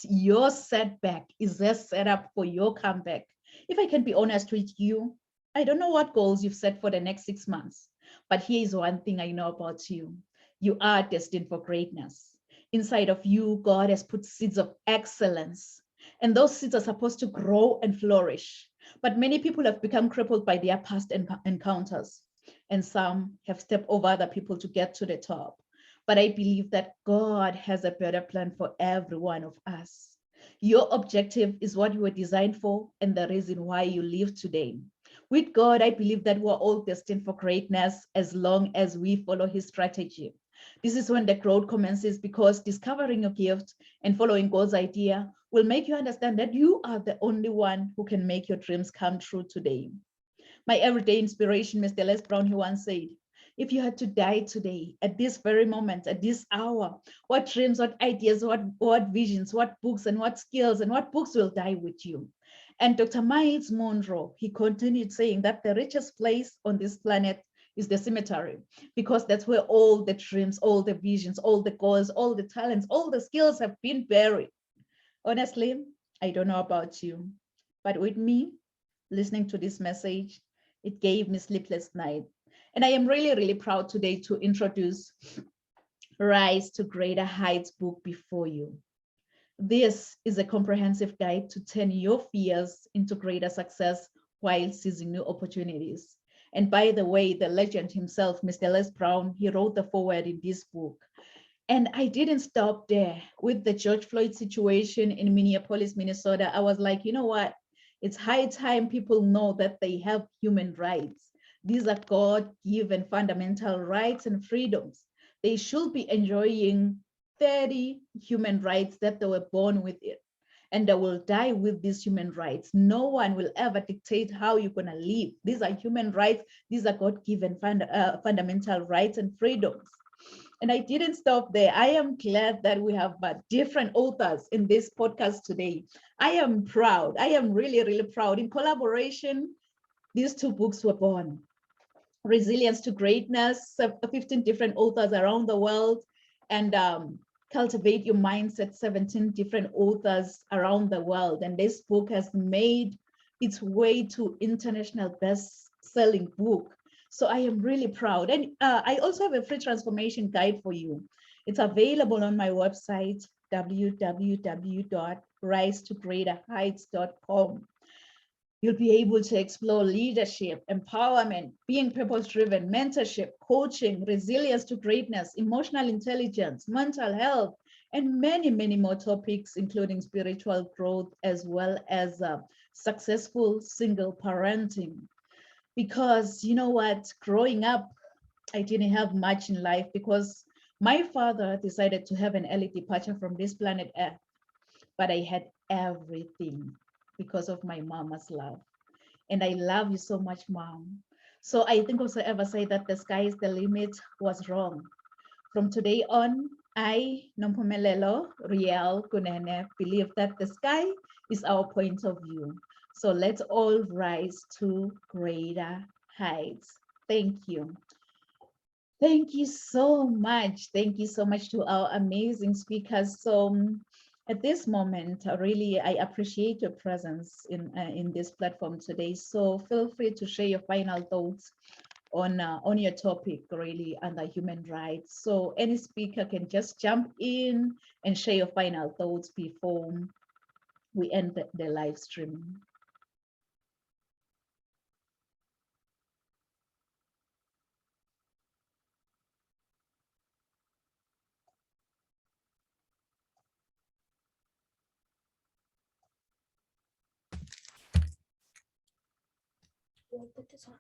Your setback is a setup for your comeback. If I can be honest with you, I don't know what goals you've set for the next 6 months, but here's one thing I know about you. You are destined for greatness. Inside of you, God has put seeds of excellence, and those seeds are supposed to grow and flourish. But many people have become crippled by their past encounters, and some have stepped over other people to get to the top. But I believe that God has a better plan for every one of us. Your objective is what you were designed for and the reason why you live today. With God, I believe that we're all destined for greatness as long as we follow his strategy. This is when the growth commences, because discovering your gift and following God's idea will make you understand that you are the only one who can make your dreams come true today. My everyday inspiration, Mr. Les Brown, he once said, if you had to die today, at this very moment, at this hour, what dreams, what ideas, what visions, what books and what skills and what books will die with you? And Dr. Miles Monroe, he continued saying that the richest place on this planet is the cemetery, because that's where all the dreams, all the visions, all the goals, all the talents, all the skills have been buried. Honestly, I don't know about you, but with me, listening to this message, it gave me sleepless nights. And I am really, really proud today to introduce Rise to Greater Heights book before you. This is a comprehensive guide to turn your fears into greater success while seizing new opportunities. And by the way, the legend himself, Mr. Les Brown, he wrote the foreword in this book. And I didn't stop there. With the George Floyd situation in Minneapolis, Minnesota, I was like, you know what? It's high time people know that they have human rights. These are God-given fundamental rights and freedoms. They should be enjoying 30 human rights that they were born with it, and they will die with these human rights. No one will ever dictate how you're gonna live. These are human rights. These are God-given fundamental rights and freedoms. And I didn't stop there. I am glad that we have different authors in this podcast today. I am proud. I am really, really proud. In collaboration, these two books were born. Resilience to Greatness, 15 different authors around the world, and Cultivate Your Mindset, 17 different authors around the world. And this book has made its way to international best-selling book. So I am really proud. And I also have a free transformation guide for you. It's available on my website, www.risetogreaterheights.com. You'll be able to explore leadership, empowerment, being purpose-driven, mentorship, coaching, resilience to greatness, emotional intelligence, mental health, and many, many more topics, including spiritual growth, as well as successful single parenting. Because you know what, growing up, I didn't have much in life because my father decided to have an early departure from this planet Earth, but I had everything because of my mama's love. And I love you so much, Mom. So I think also ever say that the sky is the limit was wrong. From today on, I, Nompumelelo Riel Kunene, believe that the sky is our point of view. So let's all rise to greater heights. Thank you. Thank you so much. Thank you so much to our amazing speakers. So at this moment, really, I appreciate your presence in this platform today. So feel free to share your final thoughts on your topic, really, under human rights. So any speaker can just jump in and share your final thoughts before we end the live stream. We'll put this on.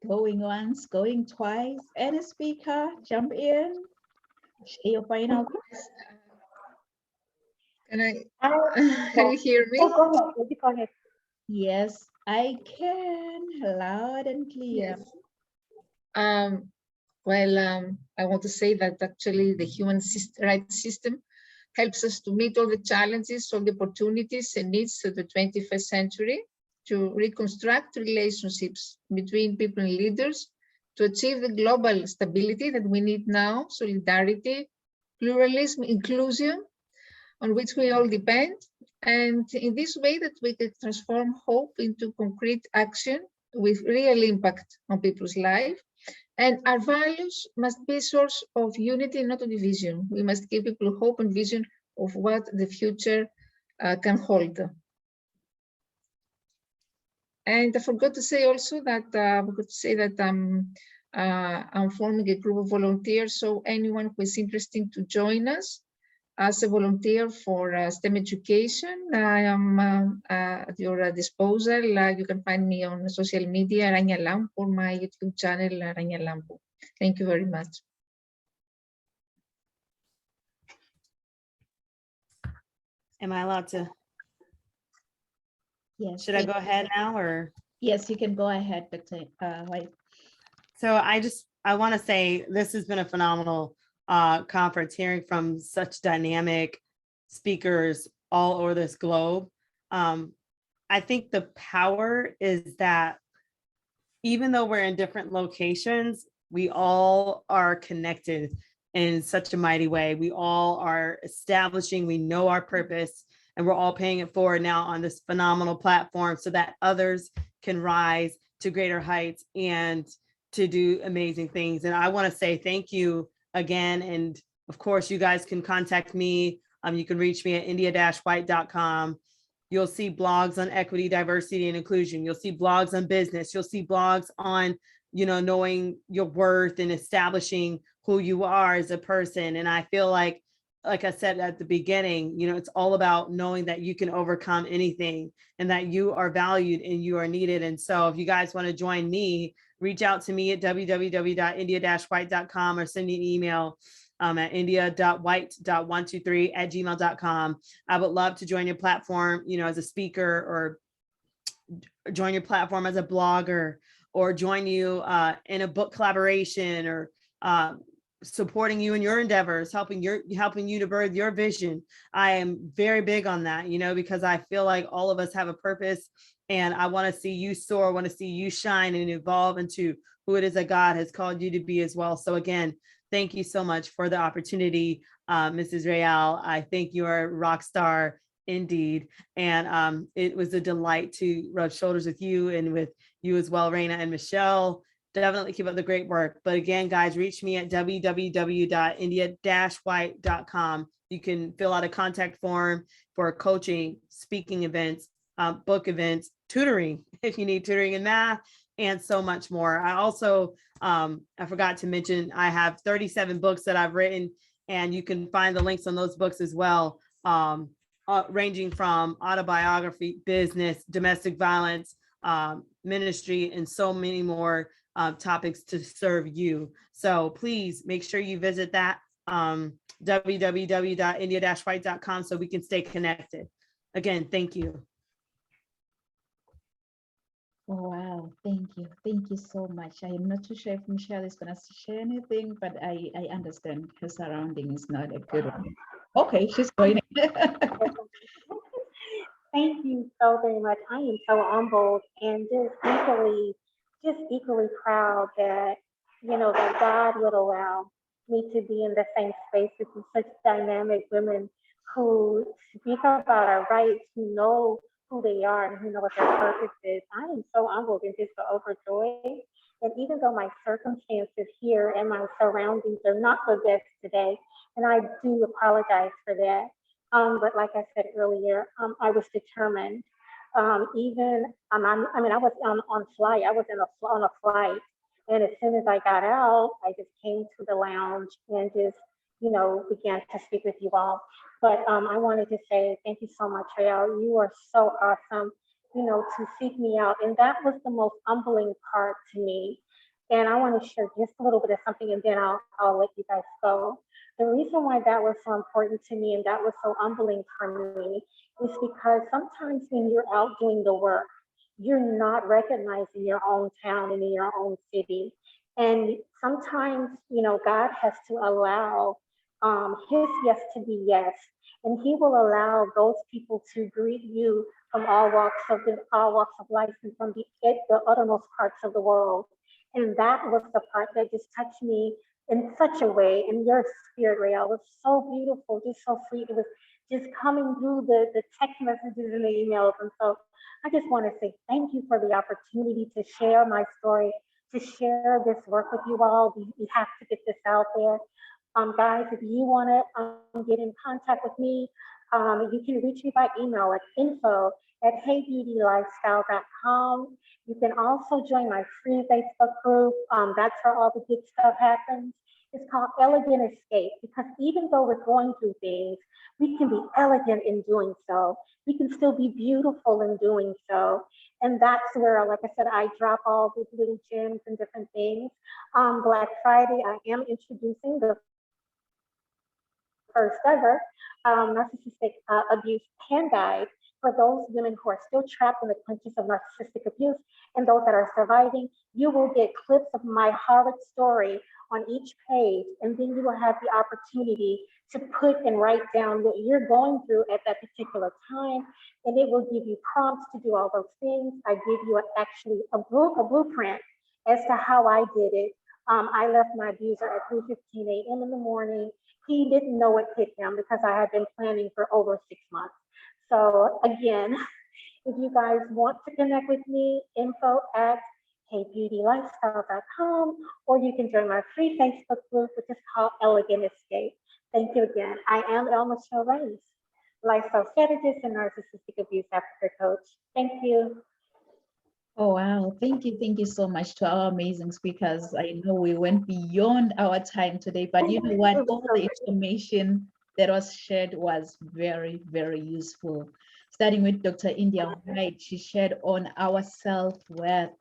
Going once, going twice. Any speaker, jump in, share your final thoughts. Can I, I- can you hear me? Oh, go ahead. Baby, go ahead. Yes, I can, loud and clear. Yes. I want to say that actually the human rights system helps us to meet all the challenges, all the opportunities and needs of the 21st century, to reconstruct relationships between people and leaders, to achieve the global stability that we need now, solidarity, pluralism, inclusion, on which we all depend. And in this way that we can transform hope into concrete action with real impact on people's life. And our values must be a source of unity, not of division. We must give people hope and vision of what the future can hold. And I forgot to say also that I'm forming a group of volunteers. So anyone who is interested to join us as a volunteer for STEM education, I am at your disposal. You can find me on social media, Rania Lampu, or my YouTube channel, Rania Lampu. Thank you very much. Am I allowed to? Yes. Should I go ahead now or? Yes, you can go ahead, Dr. White. So I want to say this has been a phenomenal conference, hearing from such dynamic speakers all over this globe. I think the power is that even though we're in different locations, we all are connected in such a mighty way. We all are establishing, we know our purpose, and we're all paying it forward now on this phenomenal platform so that others can rise to greater heights and to do amazing things. And I want to say thank you again. And of course, you guys can contact me. You can reach me at india-white.com. You'll see blogs on equity, diversity, and inclusion. You'll see blogs on business. You'll see blogs on, knowing your worth and establishing who you are as a person. And I feel like I said at the beginning, it's all about knowing that you can overcome anything and that you are valued and you are needed. And so if you guys want to join me, reach out to me at www.india-white.com or send me an email at india.white.123@gmail.com. I would love to join your platform, as a speaker, or join your platform as a blogger, or join you in a book collaboration, or supporting you in your endeavors, helping you to birth your vision. I am very big on that, because I feel like all of us have a purpose, and I want to see you soar, I want to see you shine and evolve into who it is that God has called you to be as well. So again, thank you so much for the opportunity, Mrs. Real. I think you are a rock star indeed. And it was a delight to rub shoulders with you, and with you as well, Raina and Michelle. Definitely keep up the great work. But again, guys, reach me at www.india-white.com. You can fill out a contact form for coaching, speaking events, book events, tutoring, if you need tutoring in math, and so much more. I also, I forgot to mention, I have 37 books that I've written, and you can find the links on those books as well, ranging from autobiography, business, domestic violence, ministry, and so many more topics to serve you. So please make sure you visit that www.india-white.com so we can stay connected. Again, thank you. Oh, wow, thank you so much. I am not too sure if Michelle is going to share anything, but I understand her surrounding is not a good one. Okay, she's going. Thank you so very much. I am so humbled and just equally proud that, that God would allow me to be in the same space with such dynamic women who speak about our rights, who know who they are and who know what their purpose is. I am so humbled and just so overjoyed. And even though my circumstances here and my surroundings are not the best today, and I do apologize for that. But like I said earlier, I was determined. I was on flight. I was on a flight, and as soon as I got out, I just came to the lounge and just, began to speak with you all. But I wanted to say thank you so much, Rael. You are so awesome, to seek me out. And that was the most humbling part to me. And I want to share just a little bit of something, and then I'll let you guys go. The reason why that was so important to me and that was so humbling for me is because sometimes when you're out doing the work, you're not recognized in your own town and in your own city. And sometimes, God has to allow his yes to be yes. And he will allow those people to greet you from all walks of life and from the uttermost parts of the world. And that was the part that just touched me in such a way. And your spirit, Rael, was so beautiful, just so sweet. It was just coming through the text messages and the emails. And so I just want to say thank you for the opportunity to share my story, to share this work with you all. We have to get this out there. Guys, if you want to get in contact with me, you can reach me by email at info@heybeautylifestyle.com. You can also join my free Facebook group. That's where all the good stuff happens. It's called Elegant Escape, because even though we're going through things, we can be elegant in doing so. We can still be beautiful in doing so. And that's where, like I said, I drop all these little gems and different things. Black Friday, I am introducing the first ever narcissistic abuse hand guide for those women who are still trapped in the clutches of narcissistic abuse and those that are surviving. You will get clips of my horrid story on each page, and then you will have the opportunity to put and write down what you're going through at that particular time, and it will give you prompts to do all those things. I give you actually a blueprint as to how I did it. I left my abuser at 3:15 a.m. in the morning. He didn't know it hit him because I had been planning for over 6 months. So again, if you guys want to connect with me, info@heybeautylifestyle.com, or you can join my free Facebook group, which is called Elegant Escape. Thank you again. I am El Michelle Reyes, lifestyle strategist and narcissistic abuse advocate coach. Thank you. Oh, wow. Thank you so much to our amazing speakers. I know we went beyond our time today, but you know what? All the information that was shared was very, very useful. Starting with Dr. India White, she shared on our self-worth,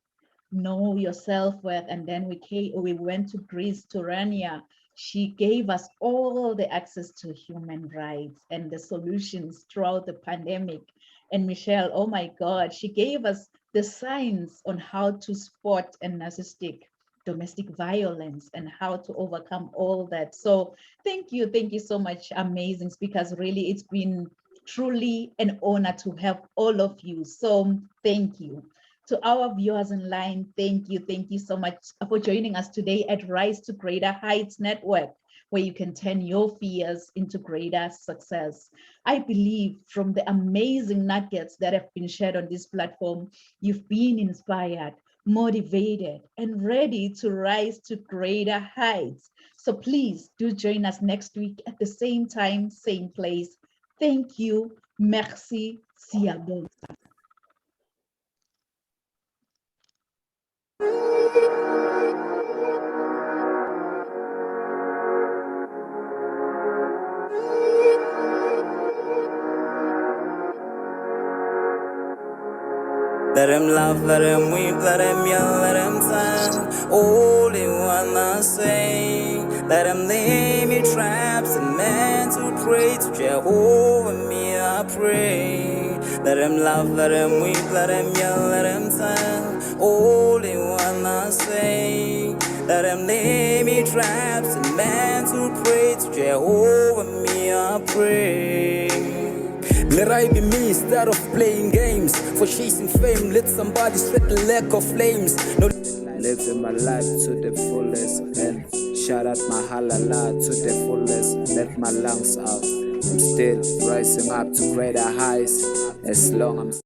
know your self-worth, and then we went to Greece, to Rania. She gave us all the access to human rights and the solutions throughout the pandemic. And Michelle, oh my God, she gave us the signs on how to spot a narcissistic domestic violence and how to overcome all that. So thank you so much, amazing speakers. Really, it's been truly an honor to have all of you. So thank you. To our viewers online, thank you so much for joining us today at Rise to Greater Heights Network, where you can turn your fears into greater success. I believe from the amazing nuggets that have been shared on this platform, you've been inspired, motivated, and ready to rise to greater heights. So please do join us next week at the same time, same place. Thank you. Merci. Siabonga. Let him laugh, let him weep, let him yell, let him sing. All they wanna say. Let him lay me traps and men to pray to Jehovah, me I pray. Let him laugh, let him weep, let him yell, let him sing. All they wanna say. Let him lay me traps and men to pray to Jehovah, me I pray. Let I be me instead of playing games. For chasing fame, let somebody sweat the lack of flames. No, living my life to the fullest and shout out my halala to the fullest. Let my lungs out. I'm still rising up to greater heights as long as